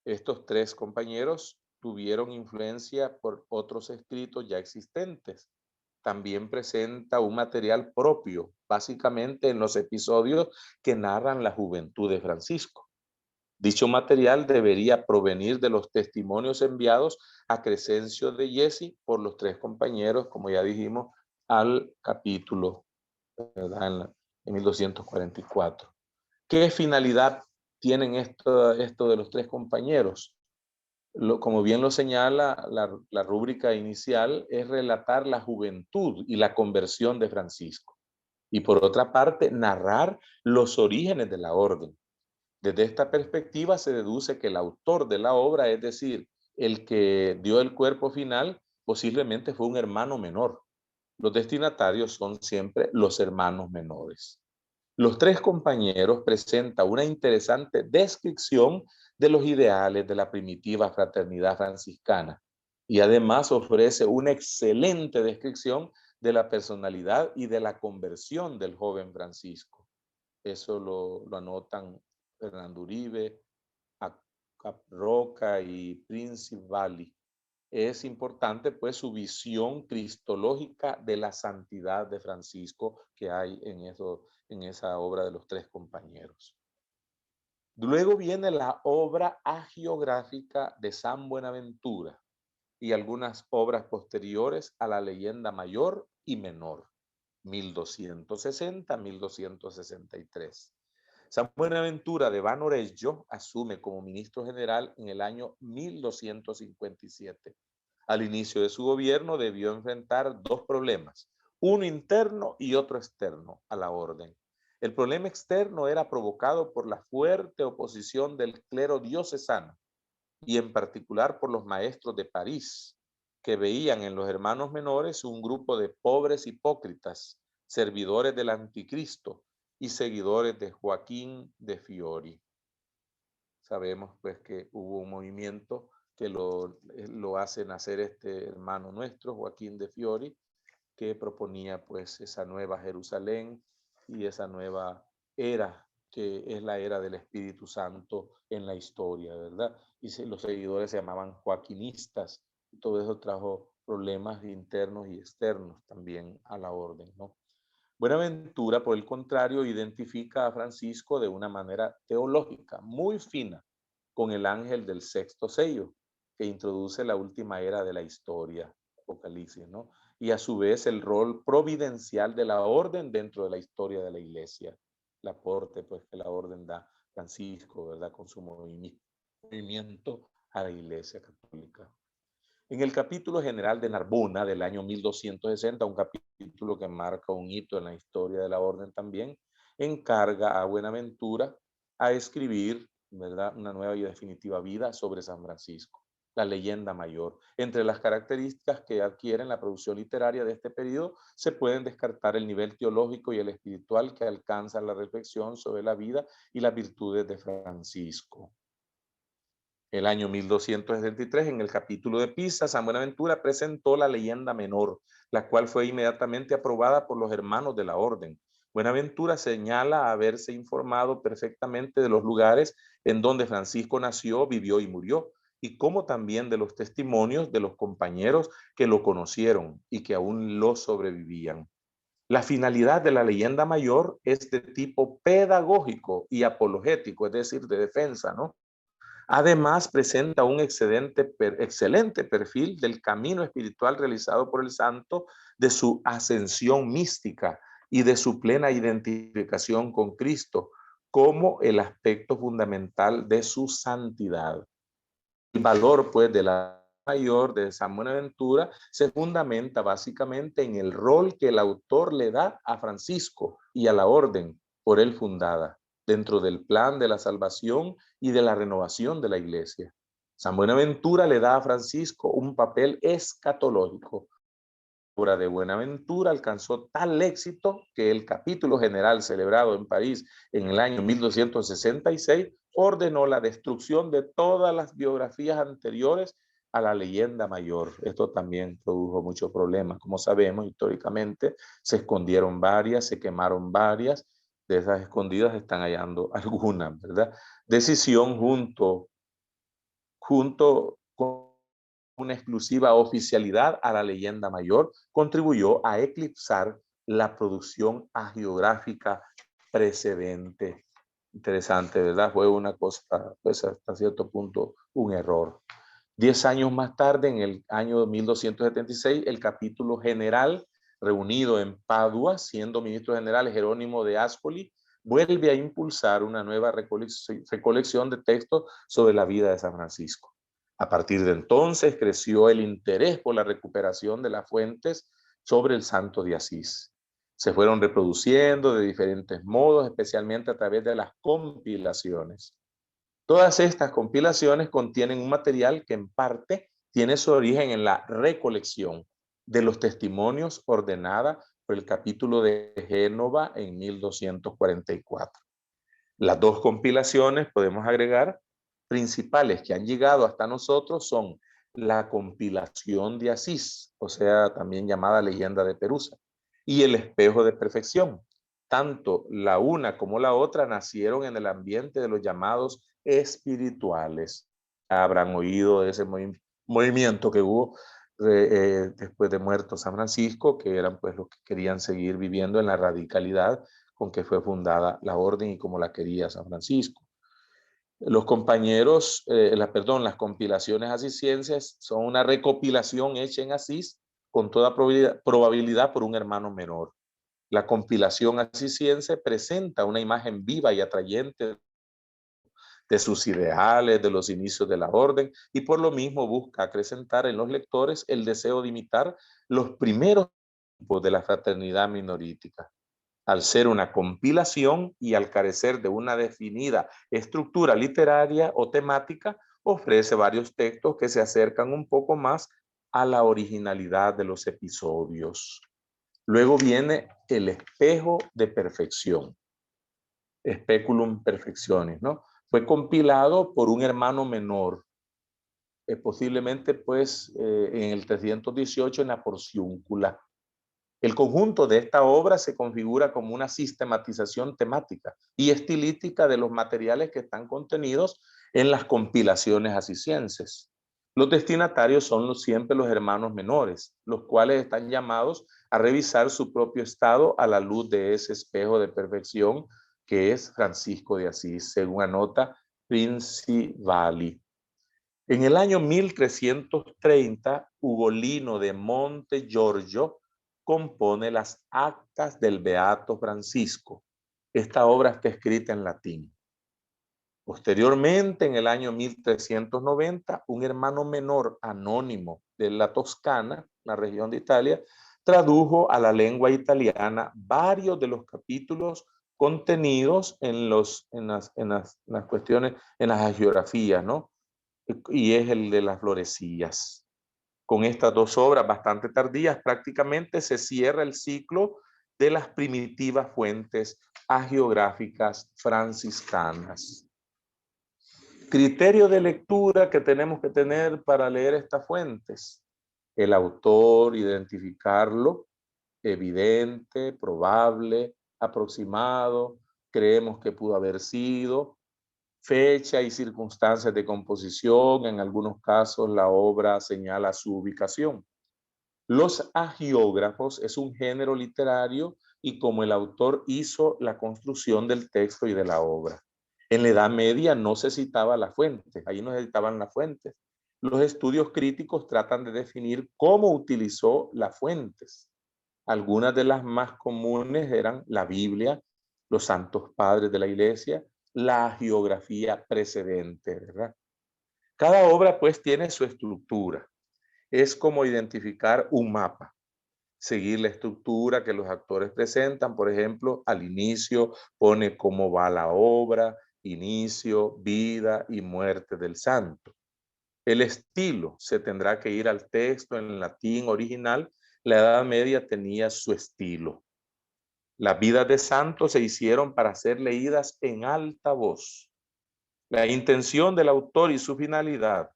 Estos 3 compañeros tuvieron influencia por otros escritos ya existentes. También presenta un material propio, básicamente en los episodios que narran la juventud de Francisco. Dicho material debería provenir de los testimonios enviados a Crescencio de Jesi por los 3 compañeros, como ya dijimos, al capítulo, ¿verdad?, en 1244. ¿Qué finalidad tienen esto de los 3 compañeros? Como bien lo señala la rúbrica inicial, es relatar la juventud y la conversión de Francisco. Y por otra parte, narrar los orígenes de la orden. Desde esta perspectiva se deduce que el autor de la obra, es decir, el que dio el cuerpo final, posiblemente fue un hermano menor. Los destinatarios son siempre los hermanos menores. Los tres compañeros presentan una interesante descripción de los ideales de la primitiva fraternidad franciscana y además ofrece una excelente descripción de la personalidad y de la conversión del joven Francisco. Eso lo anotan Fernando Uribe, Roca y Príncipe Valley. Es importante pues su visión cristológica de la santidad de Francisco que hay en esa obra de los tres compañeros. Luego viene la obra hagiográfica de San Buenaventura y algunas obras posteriores a la leyenda mayor y menor, 1260-1263. San Buenaventura de Banorello asume como ministro general en el año 1257. Al inicio de su gobierno debió enfrentar dos problemas, uno interno y otro externo a la orden. El problema externo era provocado por la fuerte oposición del clero diocesano y en particular por los maestros de París, que veían en los hermanos menores un grupo de pobres hipócritas, servidores del anticristo y seguidores de Joaquín de Fiori. Sabemos pues que hubo un movimiento que lo hace nacer este hermano nuestro, Joaquín de Fiori, que proponía pues esa nueva Jerusalén y esa nueva era que es la era del Espíritu Santo en la historia, ¿verdad? Y los seguidores se llamaban joaquinistas. Todo eso trajo problemas internos y externos también a la orden, ¿no? Buenaventura, por el contrario, identifica a Francisco de una manera teológica muy fina con el ángel del sexto sello, que introduce la última era de la historia, Apocalipsis, ¿no? Y a su vez el rol providencial de la orden dentro de la historia de la iglesia, el aporte pues que la orden da Francisco, ¿verdad? Con su movimiento a la iglesia católica. En el capítulo general de Narbona del año 1260, un capítulo que marca un hito en la historia de la orden también, encarga a Buenaventura a escribir, ¿verdad?, una nueva y definitiva vida sobre San Francisco, la leyenda mayor. Entre las características que adquieren la producción literaria de este periodo, se pueden descartar el nivel teológico y el espiritual que alcanza la reflexión sobre la vida y las virtudes de Francisco. El año 1273, en el capítulo de Pisa, San Buenaventura presentó la leyenda menor, la cual fue inmediatamente aprobada por los hermanos de la orden. Buenaventura señala haberse informado perfectamente de los lugares en donde Francisco nació, vivió y murió, y como también de los testimonios de los compañeros que lo conocieron y que aún lo sobrevivían. La finalidad de la leyenda mayor es de tipo pedagógico y apologético, es decir, de defensa, ¿no? Además, presenta un excelente perfil del camino espiritual realizado por el santo, de su ascensión mística y de su plena identificación con Cristo como el aspecto fundamental de su santidad. El valor, pues, de la mayor de San Buenaventura se fundamenta básicamente en el rol que el autor le da a Francisco y a la orden por él fundada, dentro del plan de la salvación y de la renovación de la iglesia. San Buenaventura le da a Francisco un papel escatológico. La obra de Buenaventura alcanzó tal éxito que el capítulo general celebrado en París en el año 1266 ordenó la destrucción de todas las biografías anteriores a la leyenda mayor. Esto también produjo muchos problemas. Como sabemos, históricamente se escondieron varias, se quemaron varias. De esas escondidas están hallando algunas, ¿verdad? Decisión junto con una exclusiva oficialidad a la leyenda mayor contribuyó a eclipsar la producción hagiográfica precedente. Interesante, ¿verdad? Fue una cosa, pues hasta cierto punto, un error. 10 años más tarde, en el año 1276, el capítulo general, reunido en Padua, siendo ministro general Jerónimo de Ascoli, vuelve a impulsar una nueva recolección de textos sobre la vida de San Francisco. A partir de entonces creció el interés por la recuperación de las fuentes sobre el santo de Asís. Se fueron reproduciendo de diferentes modos, especialmente a través de las compilaciones. Todas estas compilaciones contienen un material que en parte tiene su origen en la recolección de los testimonios ordenada por el capítulo de Génova en 1244. Las dos compilaciones, podemos agregar, principales que han llegado hasta nosotros son la compilación de Asís, o sea, también llamada Leyenda de Perusa, y el Espejo de Perfección. Tanto la una como la otra nacieron en el ambiente de los llamados espirituales. Habrán oído de ese movimiento que hubo después de muerto San Francisco, que eran pues los que querían seguir viviendo en la radicalidad con que fue fundada la orden y como la quería San Francisco. Los compañeros, las compilaciones asisienses son una recopilación hecha en Asís con toda probabilidad por un hermano menor. La compilación asisiense presenta una imagen viva y atrayente de sus ideales, de los inicios de la orden, y por lo mismo busca acrecentar en los lectores el deseo de imitar los primeros tiempos de la fraternidad minorítica. Al ser una compilación y al carecer de una definida estructura literaria o temática, ofrece varios textos que se acercan un poco más a la originalidad de los episodios. Luego viene el espejo de perfección, Speculum Perfectionis, ¿no? Fue compilado por un hermano menor, posiblemente pues en el 318 en la Porciúncula. El conjunto de esta obra se configura como una sistematización temática y estilística de los materiales que están contenidos en las compilaciones asisienses. Los destinatarios son siempre los hermanos menores, los cuales están llamados a revisar su propio estado a la luz de ese espejo de perfección que es Francisco de Asís, según anota Principali. En el año 1330, Ugolino de Monte Giorgio compone las Actas del Beato Francisco. Esta obra está escrita en latín. Posteriormente, en el año 1390, un hermano menor anónimo de la Toscana, la región de Italia, tradujo a la lengua italiana varios de los capítulos contenidos en las cuestiones, en las hagiografías, ¿no? Y es el de las florecillas. Con estas dos obras bastante tardías, prácticamente se cierra el ciclo de las primitivas fuentes hagiográficas franciscanas. Criterio de lectura que tenemos que tener para leer estas fuentes. El autor, identificarlo, evidente, probable, aproximado, creemos que pudo haber sido, fecha y circunstancias de composición, en algunos casos la obra señala su ubicación. Los hagiógrafos es un género literario y como el autor hizo la construcción del texto y de la obra. En la Edad Media no se citaba la fuente, ahí no se citaban las fuentes. Los estudios críticos tratan de definir cómo utilizó las fuentes. Algunas de las más comunes eran la Biblia, los santos padres de la iglesia, la hagiografía precedente, ¿verdad? Cada obra pues tiene su estructura. Es como identificar un mapa, seguir la estructura que los actores presentan. Por ejemplo, al inicio pone cómo va la obra, inicio, vida y muerte del santo. El estilo se tendrá que ir al texto en latín original. La Edad Media tenía su estilo. Las vidas de santos se hicieron para ser leídas en alta voz. La intención del autor y su finalidad.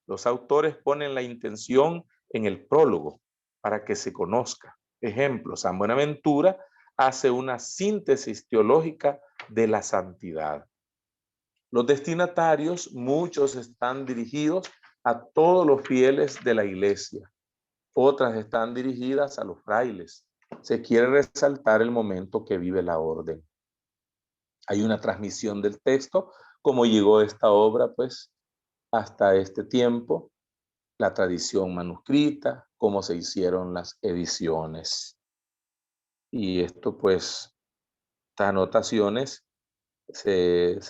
Los autores ponen la intención en el prólogo para que se conozca. Ejemplo, San Buenaventura hace una síntesis teológica de la santidad. Los destinatarios, muchos están dirigidos a todos los fieles de la iglesia. Otras están dirigidas a los frailes. Se quiere resaltar el momento que vive la orden. Hay una transmisión del texto, cómo llegó esta obra, pues, hasta este tiempo, la tradición manuscrita, cómo se hicieron las ediciones. Y esto, pues, estas anotaciones se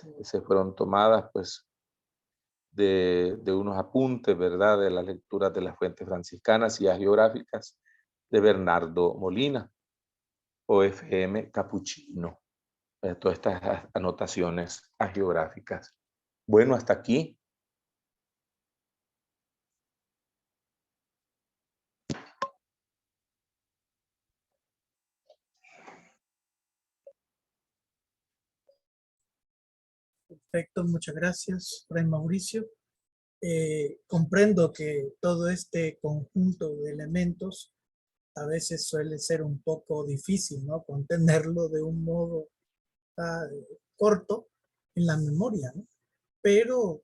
fueron tomadas, pues, de unos apuntes, ¿verdad?, de las lecturas de las fuentes franciscanas y hagiográficas de Bernardo Molina, OFM Capuchino. Todas estas anotaciones hagiográficas. Bueno, hasta aquí. Perfecto, muchas gracias, Fray Mauricio. Comprendo que todo este conjunto de elementos a veces suele ser un poco difícil, ¿no? Contenerlo de un modo corto en la memoria, ¿no? Pero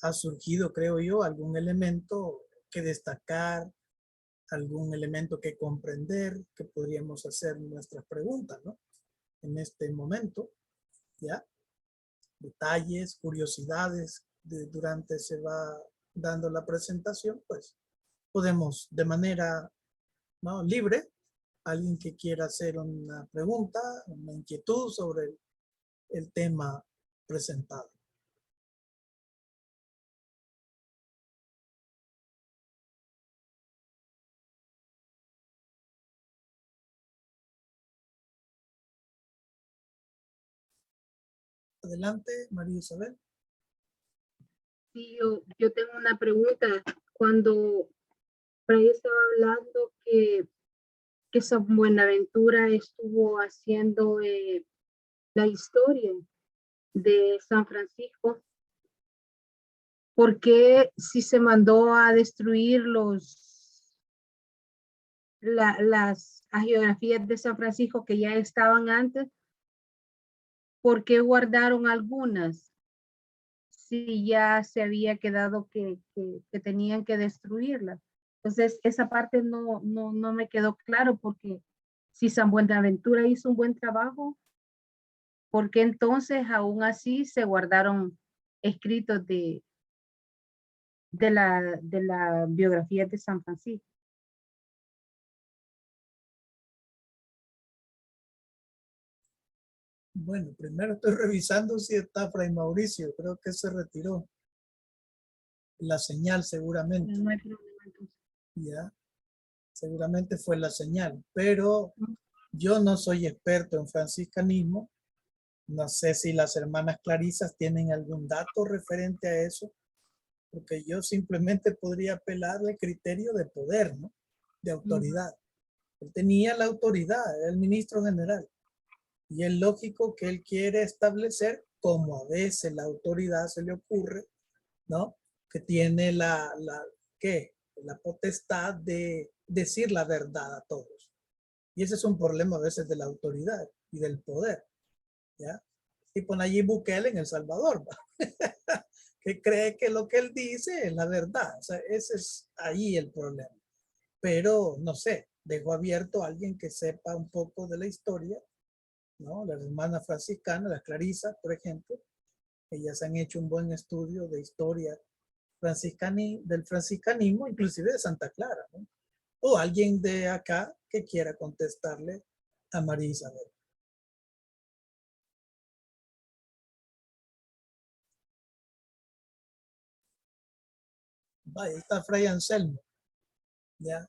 ha surgido, creo yo, algún elemento que destacar, algún elemento que comprender, que podríamos hacer nuestras preguntas, ¿no? En este momento, ¿ya? Detalles, curiosidades, durante se va dando la presentación, pues podemos de manera, ¿no?, libre, alguien que quiera hacer una pregunta, una inquietud sobre el tema presentado. Adelante, María Isabel. Sí, yo tengo una pregunta. Cuando Fray estaba hablando que San Buenaventura estuvo haciendo la historia de San Francisco, ¿por qué si se mandó a destruir las hagiografías de San Francisco que ya estaban antes? ¿Por qué guardaron algunas si ya se había quedado que tenían que destruirlas? Entonces, esa parte no me quedó claro, porque si San Buenaventura hizo un buen trabajo, ¿por qué entonces aún así se guardaron escritos de la biografía de San Francisco? Bueno, primero estoy revisando si está Fray Mauricio. Creo que se retiró. La señal seguramente. No hay problema entonces. Ya, seguramente fue la señal. Pero yo no soy experto en franciscanismo. No sé si las hermanas Clarisas tienen algún dato referente a eso, porque yo simplemente podría apelar al criterio de poder, ¿no? De autoridad. Él tenía la autoridad, era el ministro general. Y es lógico que él quiere establecer, como a veces la autoridad se le ocurre, ¿no?, que tiene la potestad de decir la verdad a todos. Y ese es un problema a veces de la autoridad y del poder, ¿ya? Y por allí Bukele en El Salvador, que cree que lo que él dice es la verdad. O sea, ese es ahí el problema. Pero, no sé, dejo abierto a alguien que sepa un poco de la historia, ¿no? Las hermanas franciscanas, las Clarisas, por ejemplo, ellas han hecho un buen estudio de historia del franciscanismo, inclusive de Santa Clara, ¿no? O alguien de acá que quiera contestarle a María Isabel. Vaya, está Fray Anselmo. Ya.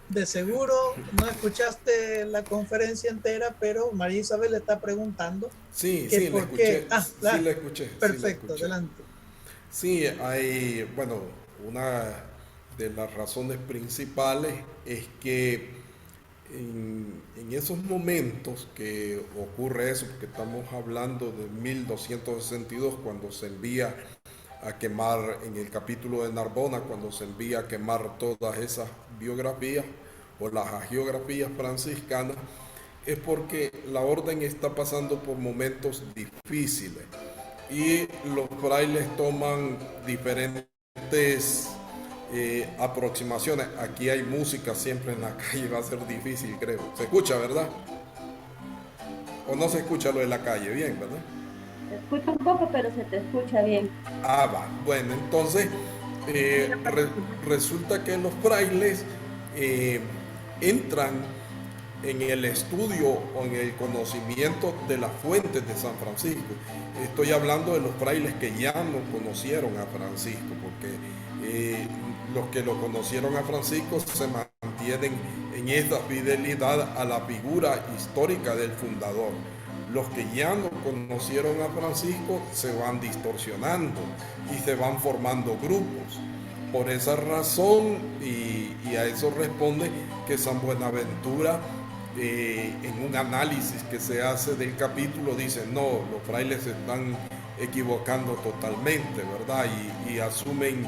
De seguro no escuchaste la conferencia entera, pero María Isabel le está preguntando. Sí, que sí, la por qué. escuché. Sí, la escuché. Perfecto, adelante. Sí, hay, bueno, una de las razones principales es que en esos momentos que ocurre eso, porque estamos hablando de 1262, cuando se envía a quemar, en el capítulo de Narbona, cuando se envía a quemar todas esas biografías o las hagiografías franciscanas, es porque la orden está pasando por momentos difíciles y los frailes toman diferentes aproximaciones. Aquí hay música siempre en la calle, va a ser difícil, creo. Se escucha, ¿verdad? ¿O no se escucha lo de la calle? Bien, ¿verdad? Se escucha un poco, pero se te escucha bien. Ah, va. Bueno, entonces resulta que los frailes entran en el estudio o en el conocimiento de las fuentes de San Francisco. Estoy hablando de los frailes que ya no conocieron a Francisco, porque los que lo conocieron a Francisco se mantienen en esta fidelidad a la figura histórica del fundador. Los que ya no conocieron a Francisco se van distorsionando y se van formando grupos. Por esa razón, y a eso responde que San Buenaventura en un análisis que se hace del capítulo, dicen, no, los frailes se están equivocando totalmente, ¿verdad? Y asumen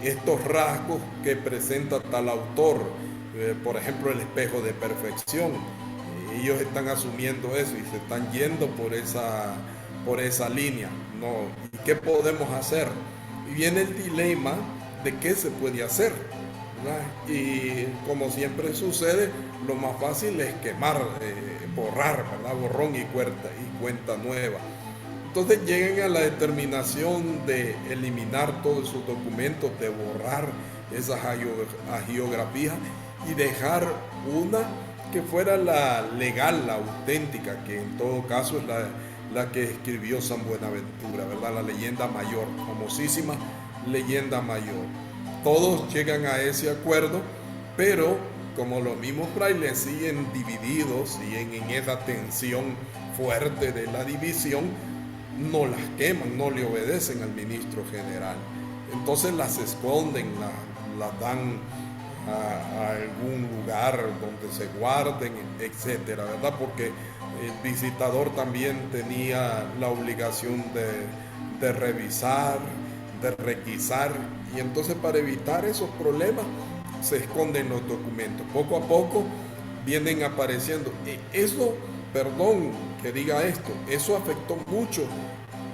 estos rasgos que presenta tal autor, por ejemplo, el espejo de perfección. Ellos están asumiendo eso y se están yendo por esa línea, ¿no? ¿Y qué podemos hacer? Y viene el dilema de qué se puede hacer, ¿verdad? Y como siempre sucede, lo más fácil es quemar, borrar, ¿verdad? Borrón y cuenta nueva. Entonces llegan a la determinación de eliminar todos esos documentos, de borrar esas hagiografías y dejar una que fuera la legal, la auténtica, que en todo caso es la que escribió San Buenaventura, ¿verdad? La leyenda mayor, famosísima leyenda mayor. Todos llegan a ese acuerdo, pero como los mismos frailes siguen divididos, siguen en esa tensión fuerte de la división, no las queman, no le obedecen al ministro general. Entonces las esconden, las dan a algún lugar donde se guarden, etcétera, ¿verdad? Porque el visitador también tenía la obligación de revisar, de requisar, y entonces para evitar esos problemas se esconden los documentos. Poco a poco vienen apareciendo. Eso, perdón que diga esto, eso afectó mucho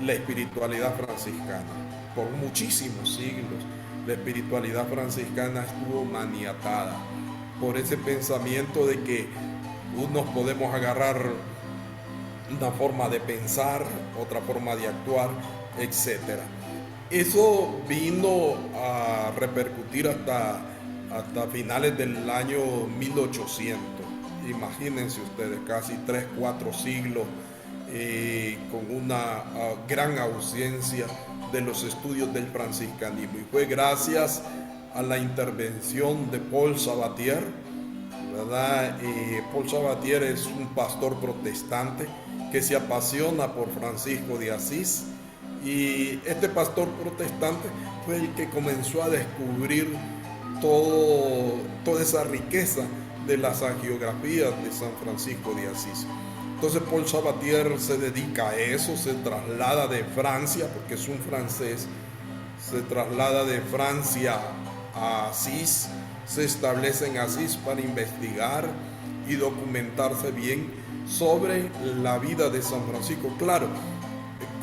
la espiritualidad franciscana. Por muchísimos siglos la espiritualidad franciscana estuvo maniatada por ese pensamiento de que unos podemos agarrar una forma de pensar, otra forma de actuar, etc. Eso vino a repercutir hasta finales del año 1800. Imagínense ustedes, casi 3-4 siglos con una gran ausencia de los estudios del franciscanismo. Y fue gracias a la intervención de Paul Sabatier, ¿verdad? Paul Sabatier es un pastor protestante que se apasiona por Francisco de Asís, y este pastor protestante fue el que comenzó a descubrir toda esa riqueza de las hagiografías de San Francisco de Asís. Entonces Paul Sabatier se dedica a eso, se traslada de Francia, porque es un francés, se traslada de Francia a Asís, se establece en Asís para investigar y documentarse bien sobre la vida de San Francisco. Claro,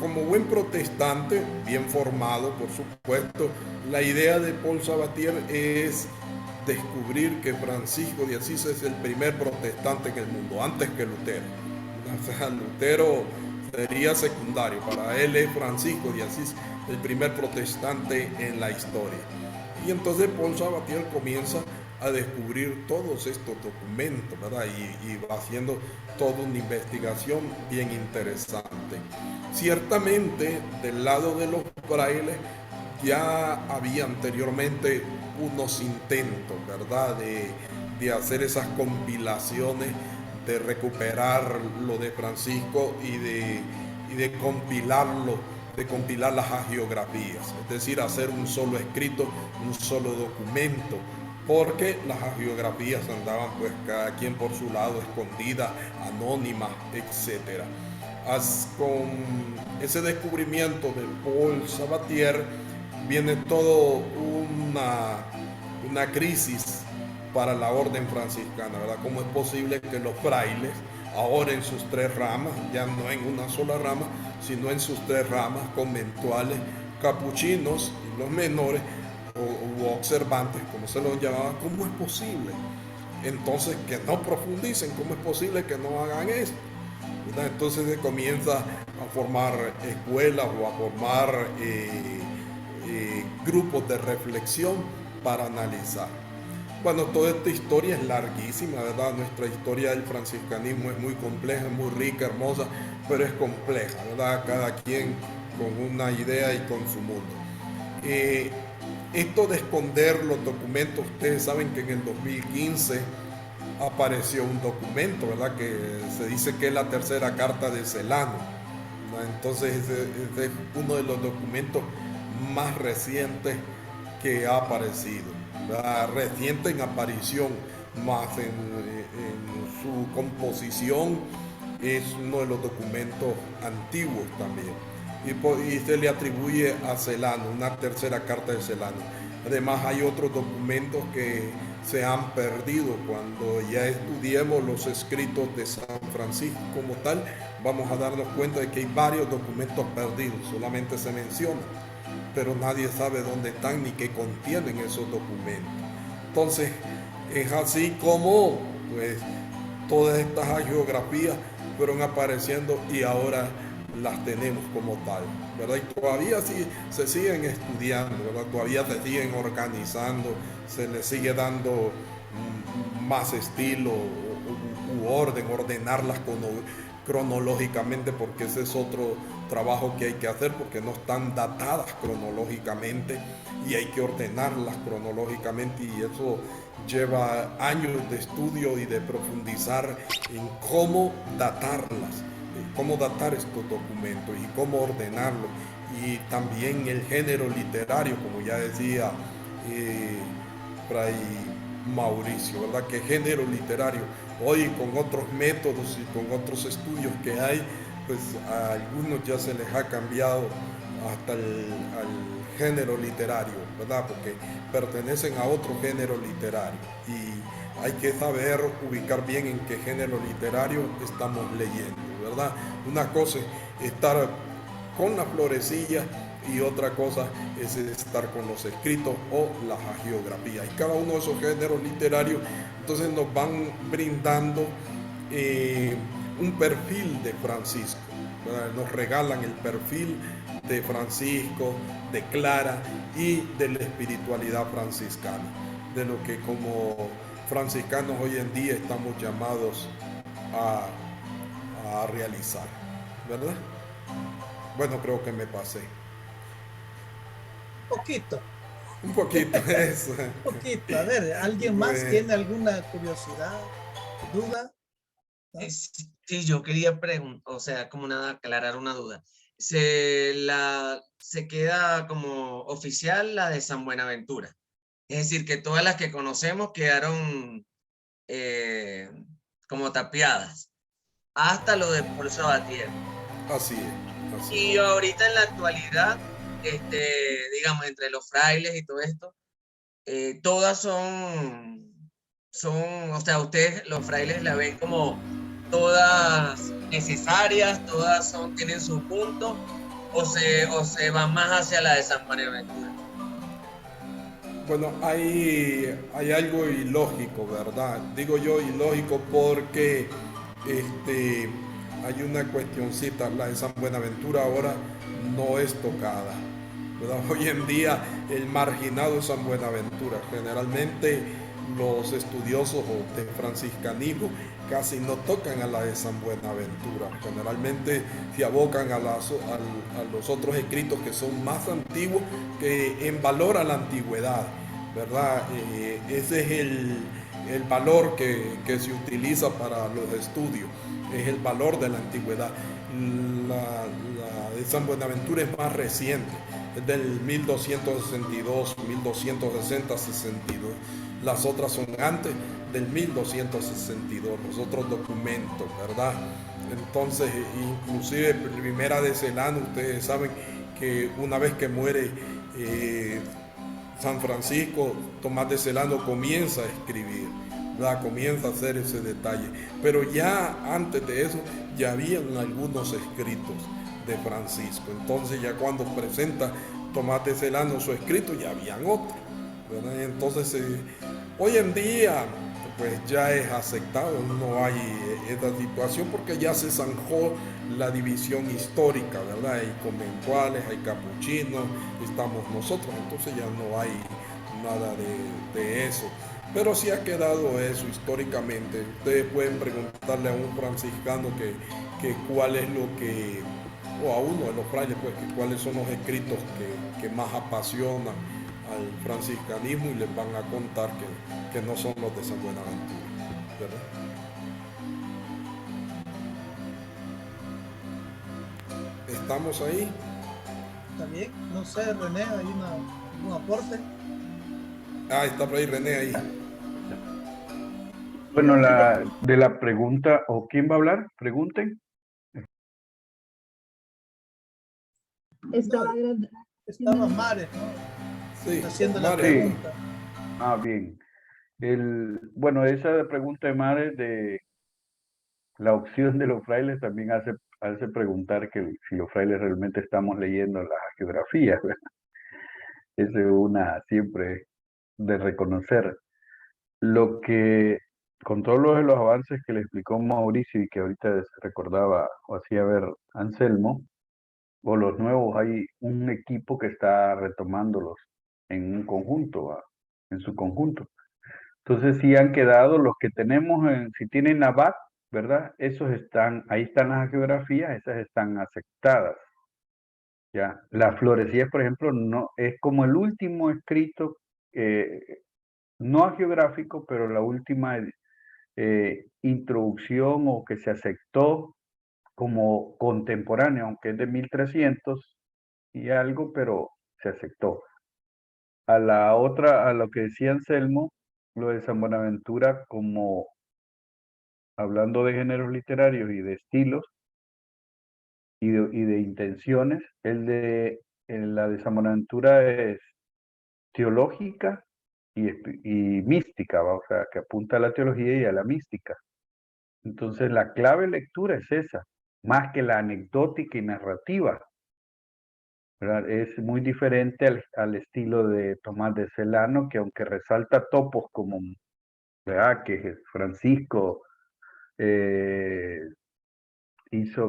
como buen protestante, bien formado por supuesto, la idea de Paul Sabatier es descubrir que Francisco de Asís es el primer protestante en el mundo, antes que Lutero. O sea, Lutero sería secundario, para él es Francisco de Asís el primer protestante en la historia. Y entonces Paul Sabatier comienza a descubrir todos estos documentos, ¿verdad? Y va haciendo toda una investigación bien interesante. Ciertamente, del lado de los frailes ya había anteriormente unos intentos, ¿verdad? De hacer esas compilaciones, de recuperar lo de Francisco y de compilarlo, de compilar las hagiografías, es decir, hacer un solo escrito, un solo documento, porque las hagiografías andaban pues cada quien por su lado, escondidas, anónimas, etc. Con ese descubrimiento de Paul Sabatier viene todo una crisis para la orden franciscana, ¿verdad? ¿Cómo es posible que los frailes, ahora en sus 3 ramas, ya no en una sola rama, sino en sus 3 ramas conventuales, capuchinos y los menores, o observantes, como se los llamaba, ¿cómo es posible? Entonces, que no profundicen, ¿cómo es posible que no hagan esto? ¿Verdad? Entonces se comienza a formar escuelas o a formar grupos de reflexión para analizar. Bueno, toda esta historia es larguísima, ¿verdad? Nuestra historia del franciscanismo es muy compleja, muy rica, hermosa, pero es compleja, ¿verdad? Cada quien con una idea y con su mundo. Esto de esconder los documentos, ustedes saben que en el 2015 apareció un documento, ¿verdad? Que se dice que es la tercera carta de Celano, ¿verdad? Entonces es uno de los documentos más recientes que ha aparecido, ¿verdad? Reciente en aparición, más en su composición es uno de los documentos antiguos también. Y se le atribuye a Celano, una tercera carta de Celano. Además hay otros documentos que se han perdido. Cuando ya estudiemos los escritos de San Francisco como tal, vamos a darnos cuenta de que hay varios documentos perdidos, solamente se mencionan, pero nadie sabe dónde están ni qué contienen esos documentos. Entonces, es así como pues, todas estas hagiografías fueron apareciendo y ahora las tenemos como tal, ¿verdad? Y todavía sí, se siguen estudiando, ¿verdad? Todavía se siguen organizando, se les sigue dando más estilo u orden, ordenarlas cronológicamente, porque ese es otro trabajo que hay que hacer, porque no están datadas cronológicamente y hay que ordenarlas cronológicamente, y eso lleva años de estudio y de profundizar en cómo datarlas, cómo datar estos documentos y cómo ordenarlos, y también el género literario, como ya decía Fray Mauricio, ¿verdad? Que género literario hoy, con otros métodos y con otros estudios que hay, pues a algunos ya se les ha cambiado hasta al género literario, ¿verdad? Porque pertenecen a otro género literario y hay que saber ubicar bien en qué género literario estamos leyendo, ¿verdad? Una cosa es estar con la florecilla y otra cosa es estar con los escritos o las hagiografías. Y cada uno de esos géneros literarios entonces nos van brindando un perfil de Francisco, ¿verdad? Nos regalan el perfil de Francisco, de Clara y de la espiritualidad franciscana, de lo que como franciscanos hoy en día estamos llamados a realizar, ¿verdad? Bueno, creo que me pasé. Poquito, Un poquito eso. poquito. A ver, ¿alguien más tiene alguna curiosidad, duda? ¿No? Sí, yo quería preguntar, o sea, como nada, aclarar una duda. Se queda como oficial la de San Buenaventura. Es decir, que todas las que conocemos quedaron como tapiadas, hasta lo de Paul Sabatier. Así es. Así Y ahorita en la actualidad, digamos, entre los frailes y todo esto, todas son, o sea, ustedes los frailes la ven como todas necesarias, todas tienen su punto, o se van más hacia la de San Buenaventura. Bueno, hay algo ilógico, ¿verdad? Digo yo ilógico porque hay una cuestioncita, la de San Buenaventura ahora no es tocada, ¿verdad? Hoy en día el marginado es San Buenaventura. Generalmente los estudiosos de franciscanismo casi no tocan a la de San Buenaventura. Generalmente se abocan a los otros escritos que son más antiguos, que en valor a la antigüedad, ¿verdad? Ese es el valor que se utiliza para los estudios, es el valor de la antigüedad. La de San Buenaventura es más reciente, es del 1262, 1260, 62. Las otras son antes del 1262, los otros documentos, ¿verdad? Entonces, inclusive Primera de Celano, ustedes saben que una vez que muere San Francisco, Tomás de Celano comienza a escribir, ¿verdad? Comienza a hacer ese detalle. Pero ya antes de eso, ya habían algunos escritos de Francisco. Entonces ya cuando presenta Tomás de Celano su escrito, ya habían otros, ¿verdad? Entonces hoy en día pues ya es aceptado, no hay esta situación porque ya se zanjó la división histórica, ¿verdad? Hay conventuales, hay capuchinos, estamos nosotros, entonces ya no hay nada de eso. Pero sí ha quedado eso históricamente. Ustedes pueden preguntarle a un franciscano que cuál es lo que, o a uno de los frailes, pues, que cuáles son los escritos que más apasionan al franciscanismo, y les van a contar que no son los de San Buenaventura, ¿verdad? ¿Estamos ahí? ¿También? No sé, René, ¿hay un aporte? Ah, está por ahí René ahí. Bueno, de la pregunta, ¿o quién va a hablar? Pregunten. Estaba Estaba Mares, ¿no? Sí, Haciendo la Mares. pregunta. Ah, bien. Bueno, esa pregunta de Mare de la opción de los frailes también hace preguntar que si los frailes realmente estamos leyendo las geografías, ¿verdad? Esa es una siempre de reconocer. Lo que, con todos los avances que le explicó Mauricio y que ahorita recordaba o hacía ver Anselmo, o los nuevos, hay un equipo que está retomándolos en un conjunto, ¿va? En su conjunto. Entonces, sí han quedado los que tenemos, si tienen ABAC, ¿verdad? Esos están, ahí están las geografías, esas están aceptadas. Ya, las florecillas, por ejemplo, no, es como el último escrito, no geográfico, pero la última introducción o que se aceptó como contemporáneo, aunque es de 1300 y algo, pero se aceptó. A la otra, a lo que decía Anselmo, lo de San Buenaventura, como hablando de géneros literarios y de estilos y de intenciones, la de San Buenaventura es teológica y mística, ¿va? O sea, que apunta a la teología y a la mística. Entonces, la clave lectura es esa, más que la anecdótica y narrativa, ¿verdad? Es muy diferente al estilo de Tomás de Celano, que aunque resalta topos como, ¿verdad? Que Francisco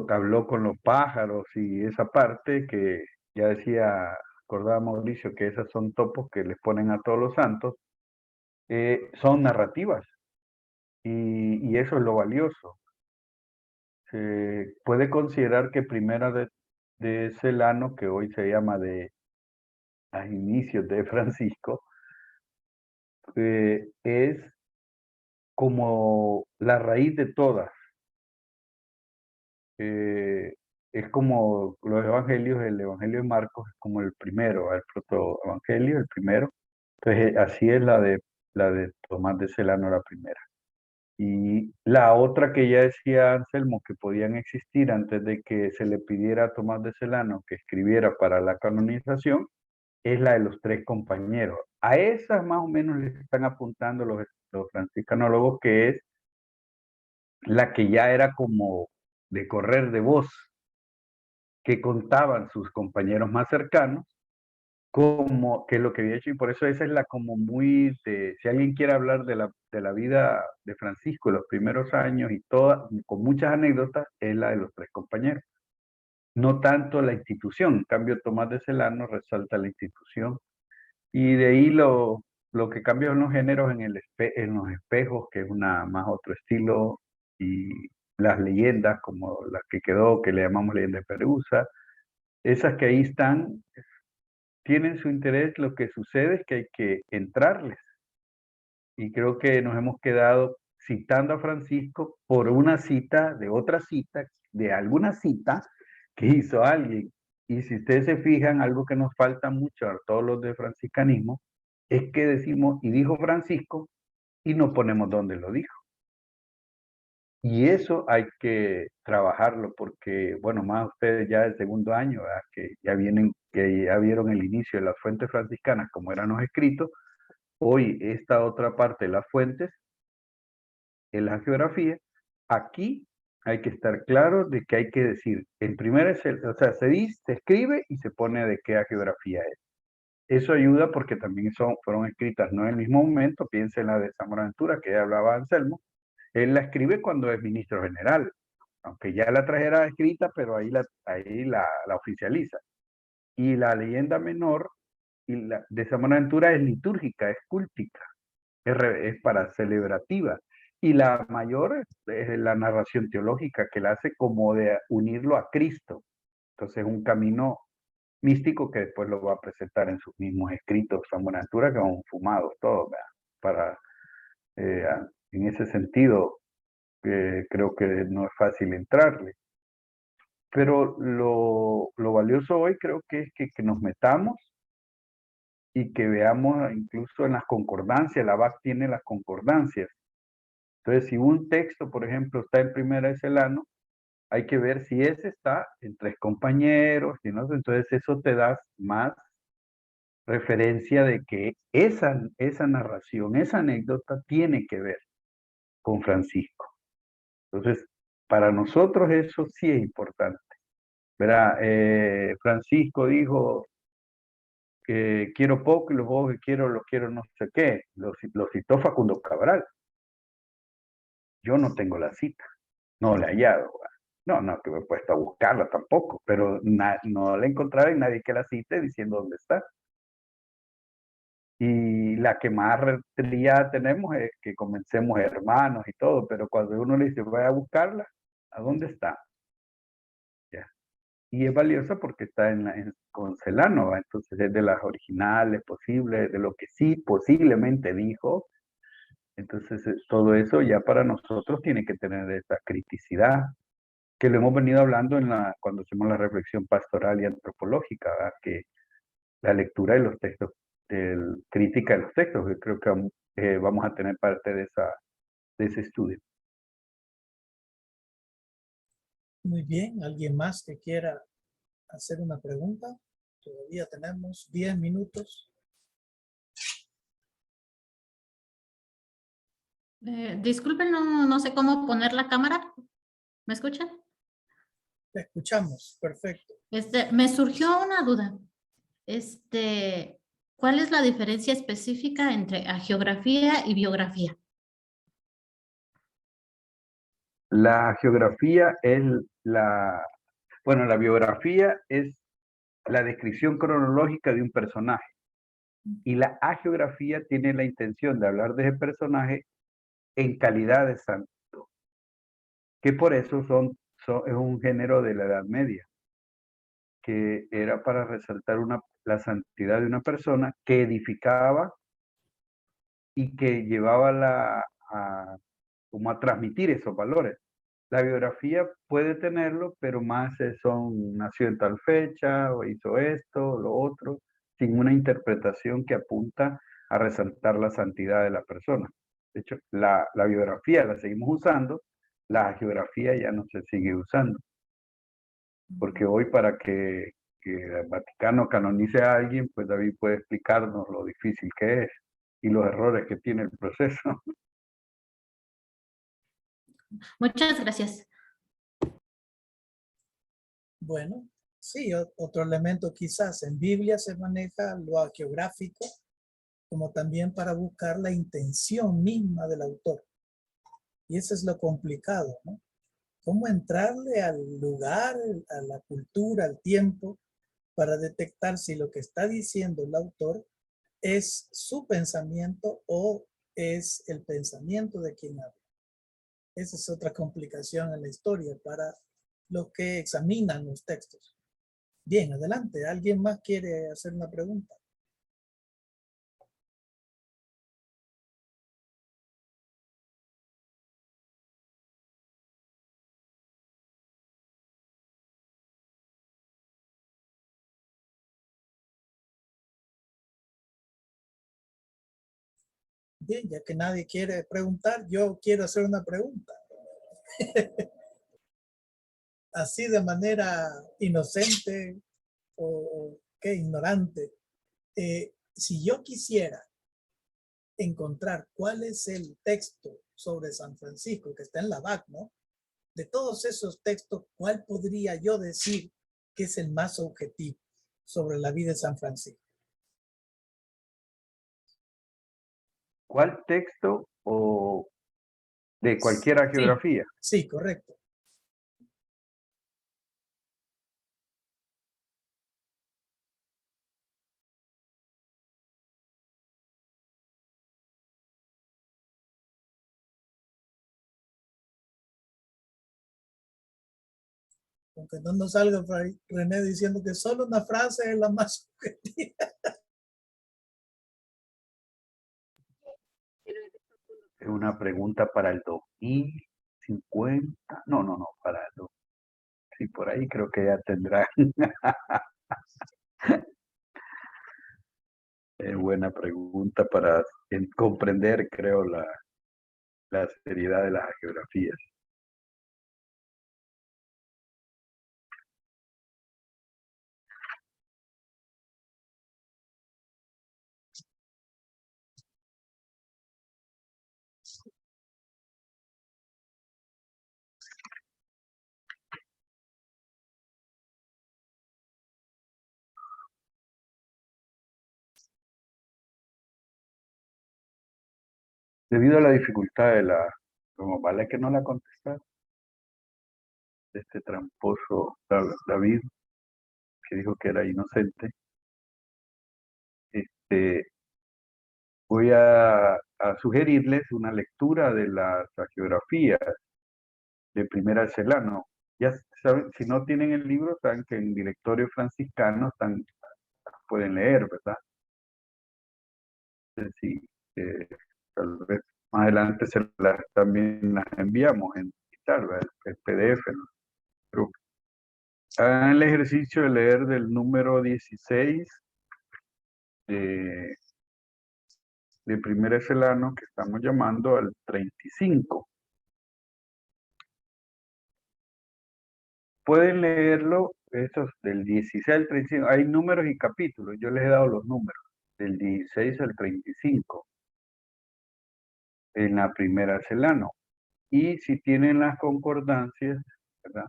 habló con los pájaros y esa parte que ya decía, acordaba Mauricio, que esas son topos que les ponen a todos los santos, son narrativas y eso es lo valioso. Se puede considerar que primera de Celano, que hoy se llama a inicios de Francisco, es como la raíz de todas. Es como los evangelios, el evangelio de Marcos es como el primero, el protoevangelio, el primero. Entonces, así es la de Tomás de Celano, la primera. Y la otra que ya decía Anselmo que podían existir antes de que se le pidiera a Tomás de Celano que escribiera para la canonización, es la de los tres compañeros. A esas más o menos les están apuntando los franciscanólogos, que es la que ya era como de correr de voz, que contaban sus compañeros más cercanos, como que lo que había hecho, y por eso esa es la como muy, si alguien quiere hablar de la vida de Francisco, los primeros años y toda, con muchas anécdotas, es la de los tres compañeros. No tanto la institución, en cambio Tomás de Celano resalta la institución, y de ahí lo que cambia son los géneros en los espejos, que es más otro estilo, y las leyendas, como las que quedó, que le llamamos leyenda de Perusa, esas que ahí están, tienen su interés, lo que sucede es que hay que entrarles. Y creo que nos hemos quedado citando a Francisco por una cita de otra cita, de alguna cita que hizo alguien. Y si ustedes se fijan, algo que nos falta mucho a todos los de franciscanismo, es que decimos, y dijo Francisco, y no ponemos dónde lo dijo. Y eso hay que trabajarlo porque, bueno, más ustedes ya del segundo año, ¿verdad? Que ya vieron el inicio de las fuentes franciscanas como eran los escritos. Hoy esta otra parte de las fuentes, en la geografía, aquí hay que estar claro de que hay que decir, en primera o sea, se dice, se escribe y se pone de qué geografía es. Eso ayuda porque también fueron escritas no en el mismo momento, piensen en la de San Buenaventura, que ya hablaba Anselmo, él la escribe cuando es ministro general, aunque ya la trajera escrita, pero ahí la oficializa. Y la leyenda menor de San Buenaventura es litúrgica, es cúltica, es para celebrativa. Y la mayor es la narración teológica, que la hace como de unirlo a Cristo. Entonces es un camino místico que después lo va a presentar en sus mismos escritos San Buenaventura, que son fumados todos, ¿verdad? Para, en ese sentido, creo que no es fácil entrarle. Pero lo valioso hoy creo que es que nos metamos y que veamos incluso en las concordancias, la BAC tiene las concordancias, Entonces, si un texto, por ejemplo, está en primera de Celano, hay que ver si ese está en 3 compañeros, si no, entonces eso te da más referencia de que esa narración, esa anécdota tiene que ver con Francisco. Entonces, para nosotros eso sí es importante. Verá, Francisco dijo que quiero poco y los juegos que quiero, los quiero no sé qué. Lo citó Facundo Cabral. Yo no tengo la cita, no la he hallado. No, que me he puesto a buscarla tampoco, pero no la he encontrado en nadie que la cite diciendo dónde está. Y la que más trillada tenemos es que comencemos hermanos y todo, pero cuando uno le dice, vaya a buscarla, ¿a dónde está? Ya. Y es valiosa porque está con Celano, ¿va? Entonces es de las originales posibles, de lo que sí posiblemente dijo. Entonces todo eso ya para nosotros tiene que tener esa criticidad, que lo hemos venido hablando cuando hacemos la reflexión pastoral y antropológica, ¿va? Que la lectura de los textos, crítica de los textos, yo creo que vamos a tener parte de ese estudio. Muy bien, ¿alguien más que quiera hacer una pregunta? Todavía tenemos 10 minutos. Disculpen, no sé cómo poner la cámara. ¿Me escuchan? Te escuchamos, perfecto. Me surgió una duda. ¿Cuál es la diferencia específica entre hagiografía y biografía? La geografía es bueno, la biografía es la descripción cronológica de un personaje. Y la hagiografía tiene la intención de hablar de ese personaje en calidad de santo, que por eso es un género de la Edad Media, que era para resaltar la santidad de una persona que edificaba y que llevaba como a transmitir esos valores. La biografía puede tenerlo, pero más nació en tal fecha, o hizo esto, lo otro, sin una interpretación que apunta a resaltar la santidad de la persona. De hecho, la biografía la seguimos usando, la geografía ya no se sigue usando. Porque hoy para que el Vaticano canonice a alguien, pues David puede explicarnos lo difícil que es y los errores que tiene el proceso. Muchas gracias. Bueno, sí, otro elemento quizás en Biblia se maneja lo hagiográfico como también para buscar la intención misma del autor. Y eso es lo complicado, ¿no? Cómo entrarle al lugar, a la cultura, al tiempo, para detectar si lo que está diciendo el autor es su pensamiento o es el pensamiento de quien habla. Esa es otra complicación en la historia para los que examinan los textos. Bien, adelante. ¿Alguien más quiere hacer una pregunta? Bien, ya que nadie quiere preguntar, yo quiero hacer una pregunta. Así de manera inocente o qué ignorante. Si yo quisiera encontrar cuál es el texto sobre San Francisco que está en la BAC, ¿no? De todos esos textos, ¿cuál podría yo decir que es el más objetivo sobre la vida de San Francisco? ¿Cuál texto o de cualquier hagiografía? Sí, correcto. Aunque no nos salga René diciendo que solo una frase es la más subjetiva. Es una pregunta para el 2050. No, para el 2000. Sí, por ahí creo que ya tendrá. Es buena pregunta para comprender, creo, la seriedad de las geografías. Debido a la dificultad de la, como vale que no la contestar, de este tramposo David, que dijo que era inocente, voy a sugerirles una lectura de las geografías de Primera Celano. Ya saben, si no tienen el libro, saben que en Directorio Franciscano pueden leer, ¿verdad? Sí, tal vez más adelante también las enviamos en digital, ¿verdad? El PDF, ¿no? Pero hagan el ejercicio de leer del número 16 de Primera Celano, que estamos llamando al 35. Pueden leerlo, esos del 16 al 35, hay números y capítulos, yo les he dado los números, del 16 al 35, en la Primera Celano. Y si tienen las concordancias, ¿verdad?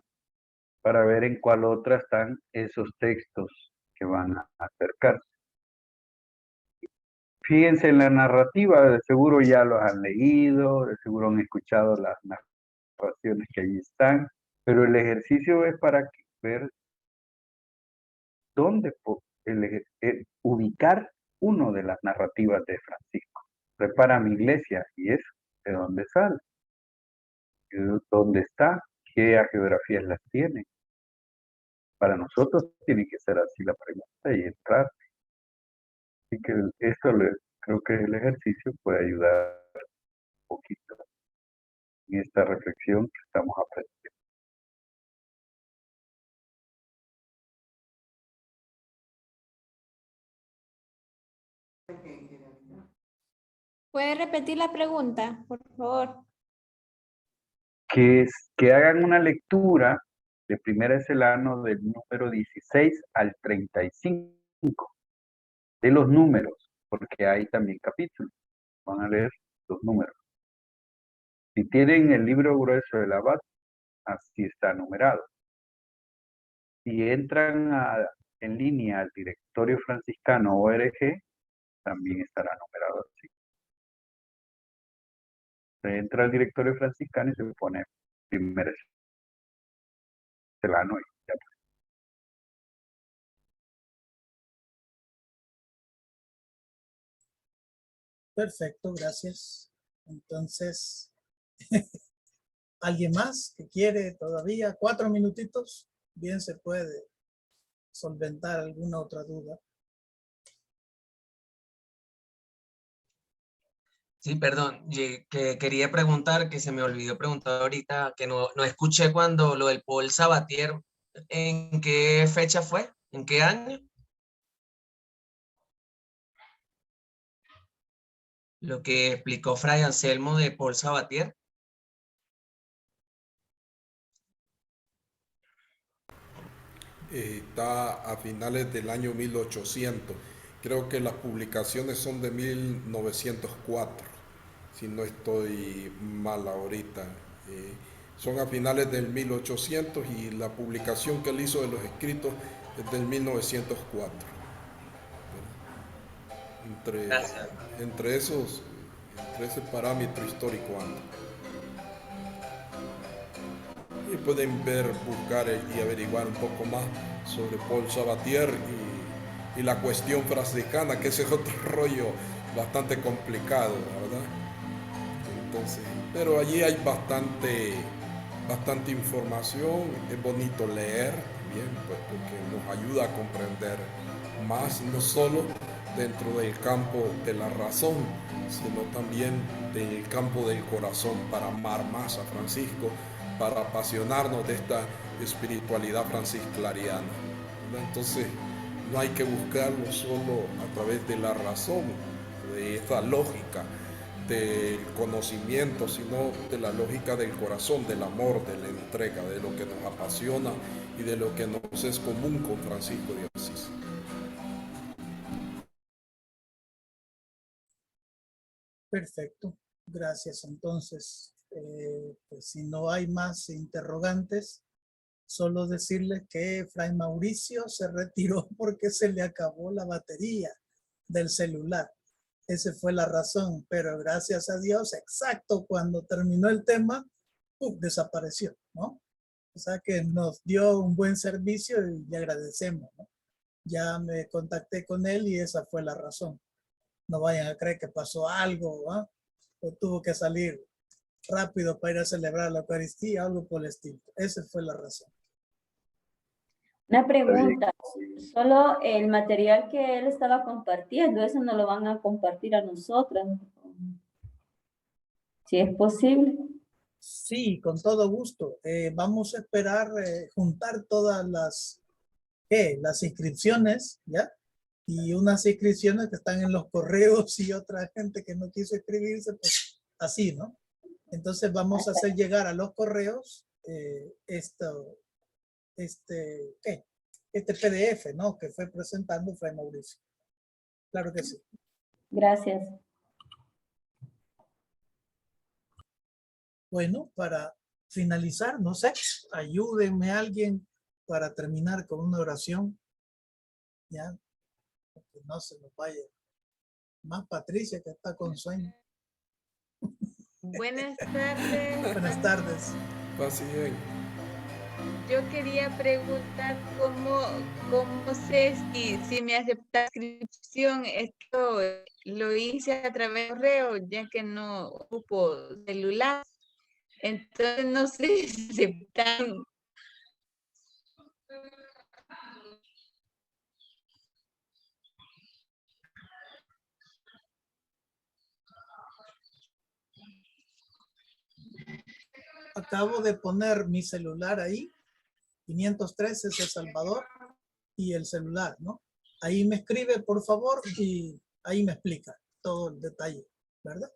Para ver en cuál otra están esos textos que van a acercarse. Fíjense en la narrativa, de seguro ya los han leído, de seguro han escuchado las narraciones que allí están, pero el ejercicio es para ver dónde ubicar uno de las narrativas de Francisco. Prepara mi iglesia, y eso, ¿de dónde sale? ¿Dónde está? ¿Qué geografías las tiene? Para nosotros tiene que ser así la pregunta y entrar. Así que esto creo que el ejercicio puede ayudar un poquito en esta reflexión que estamos aprendiendo. ¿Puede repetir la pregunta, por favor? Que hagan una lectura de Primera Celano del número 16 al 35, de los números, porque hay también capítulos. Van a leer los números. Si tienen el libro grueso del Abad, así está numerado. Si entran en línea al directorio franciscano ORG, también estará numerado así. Se entra al directorio franciscano y se pone Primera Celano y ya. Perfecto, gracias. Entonces, ¿alguien más que quiere todavía? 4 minutitos. Bien se puede solventar alguna otra duda. Sí, perdón, que quería preguntar, que se me olvidó preguntar ahorita, que no escuché cuando lo del Paul Sabatier, ¿en qué fecha fue? ¿En qué año? Lo que explicó Fray Anselmo de Paul Sabatier. Está a finales del año 1800. Creo que las publicaciones son de 1904, si no estoy mal ahorita. Son a finales del 1800 y la publicación que él hizo de los escritos es del 1904. Entre ese parámetro histórico anda. Y pueden buscar y averiguar un poco más sobre Paul Sabatier y la cuestión franciscana, que ese es otro rollo bastante complicado, ¿verdad? Entonces, pero allí hay bastante información, es bonito leer también, pues, porque nos ayuda a comprender más, no solo dentro del campo de la razón, sino también del campo del corazón, para amar más a Francisco, para apasionarnos de esta espiritualidad francisclariana. Entonces, no hay que buscarlo solo a través de la razón, de esta lógica, del conocimiento, sino de la lógica del corazón, del amor, de la entrega, de lo que nos apasiona y de lo que nos es común con Francisco de Asís. Perfecto, gracias. Entonces, pues si no hay más interrogantes, solo decirles que Fray Mauricio se retiró porque se le acabó la batería del celular. Esa fue la razón, pero gracias a Dios, exacto cuando terminó el tema, desapareció, ¿no? O sea que nos dio un buen servicio y le agradecemos, ¿no? Ya me contacté con él y esa fue la razón. No vayan a creer que pasó algo, ¿ah? O tuvo que salir rápido para ir a celebrar la Eucaristía, algo por el estilo. Esa fue la razón. Una pregunta, solo el material que él estaba compartiendo, eso no lo van a compartir a nosotras, si es posible. Sí, con todo gusto. Vamos a esperar juntar todas las inscripciones, ¿ya? Y unas inscripciones que están en los correos y otra gente que no quiso inscribirse, pues así, ¿no? Entonces vamos a hacer llegar a los correos este PDF, ¿no? Que fue presentando Fray Mauricio. Claro que sí. Gracias. Bueno, para finalizar, no sé, ayúdenme a alguien para terminar con una oración. Ya, que no se nos vaya. Más Patricia que está con sueño. Buenas tardes. Buenas tardes. Así bien. Yo quería preguntar cómo sé si me acepta la inscripción. Esto lo hice a través de correo, ya que no ocupo celular. Entonces no sé si aceptan. Acabo de poner mi celular ahí. 513 es El Salvador y el celular, ¿no? Ahí me escribe, por favor, y ahí me explica todo el detalle, ¿verdad?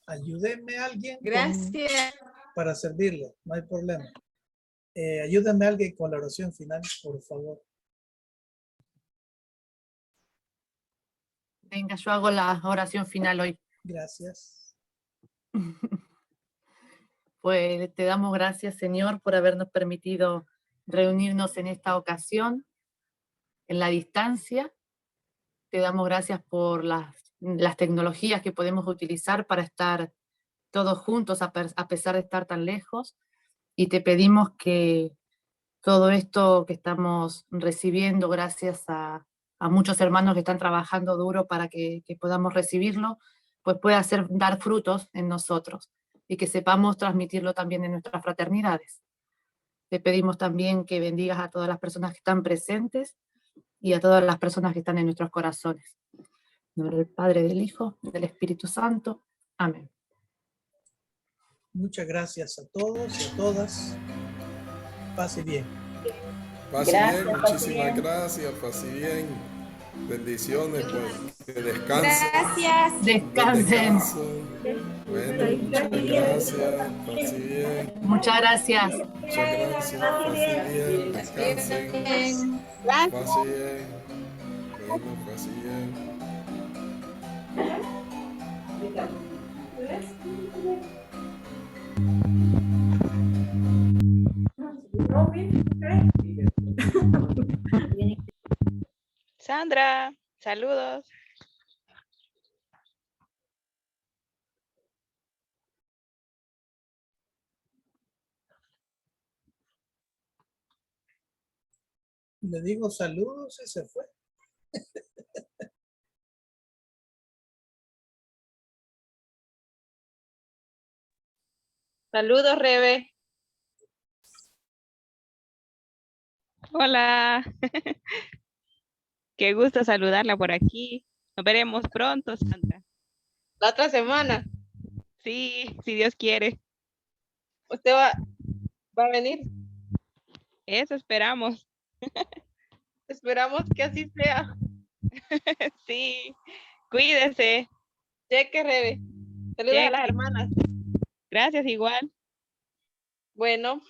Ayúdeme a alguien. Gracias. Para servirle, no hay problema. Ayúdeme a alguien con la oración final, por favor. Venga, yo hago la oración final hoy. Gracias. Pues te damos gracias, Señor, por habernos permitido reunirnos en esta ocasión, en la distancia. Te damos gracias por las tecnologías que podemos utilizar para estar todos juntos a pesar de estar tan lejos. Y te pedimos que todo esto que estamos recibiendo gracias a muchos hermanos que están trabajando duro para que podamos recibirlo, pues pueda dar frutos en nosotros y que sepamos transmitirlo también en nuestras fraternidades. Te pedimos también que bendigas a todas las personas que están presentes y a todas las personas que están en nuestros corazones. En nombre del Padre, del Hijo, del Espíritu Santo. Amén. Muchas gracias a todos y a todas. Pase bien. Pase bien, muchísimas gracias, pase bien. Bendiciones, pues que descansen. Gracias. Descansen. Bueno, muchas gracias, pase bien. Muchas gracias. Muchas gracias, pase bien, descansen. Pase bien. Bueno, pase bien. Sandra, saludos. Le digo saludos y se fue. Saludos, Rebe. Hola, qué gusto saludarla por aquí. Nos veremos pronto, Sandra. La otra semana. Sí, si Dios quiere. ¿Usted va a venir? Eso esperamos. Esperamos que así sea. Sí, cuídese. Cheque, Rebe. Saludos a las Cheque. hermanas. Gracias, igual. Bueno.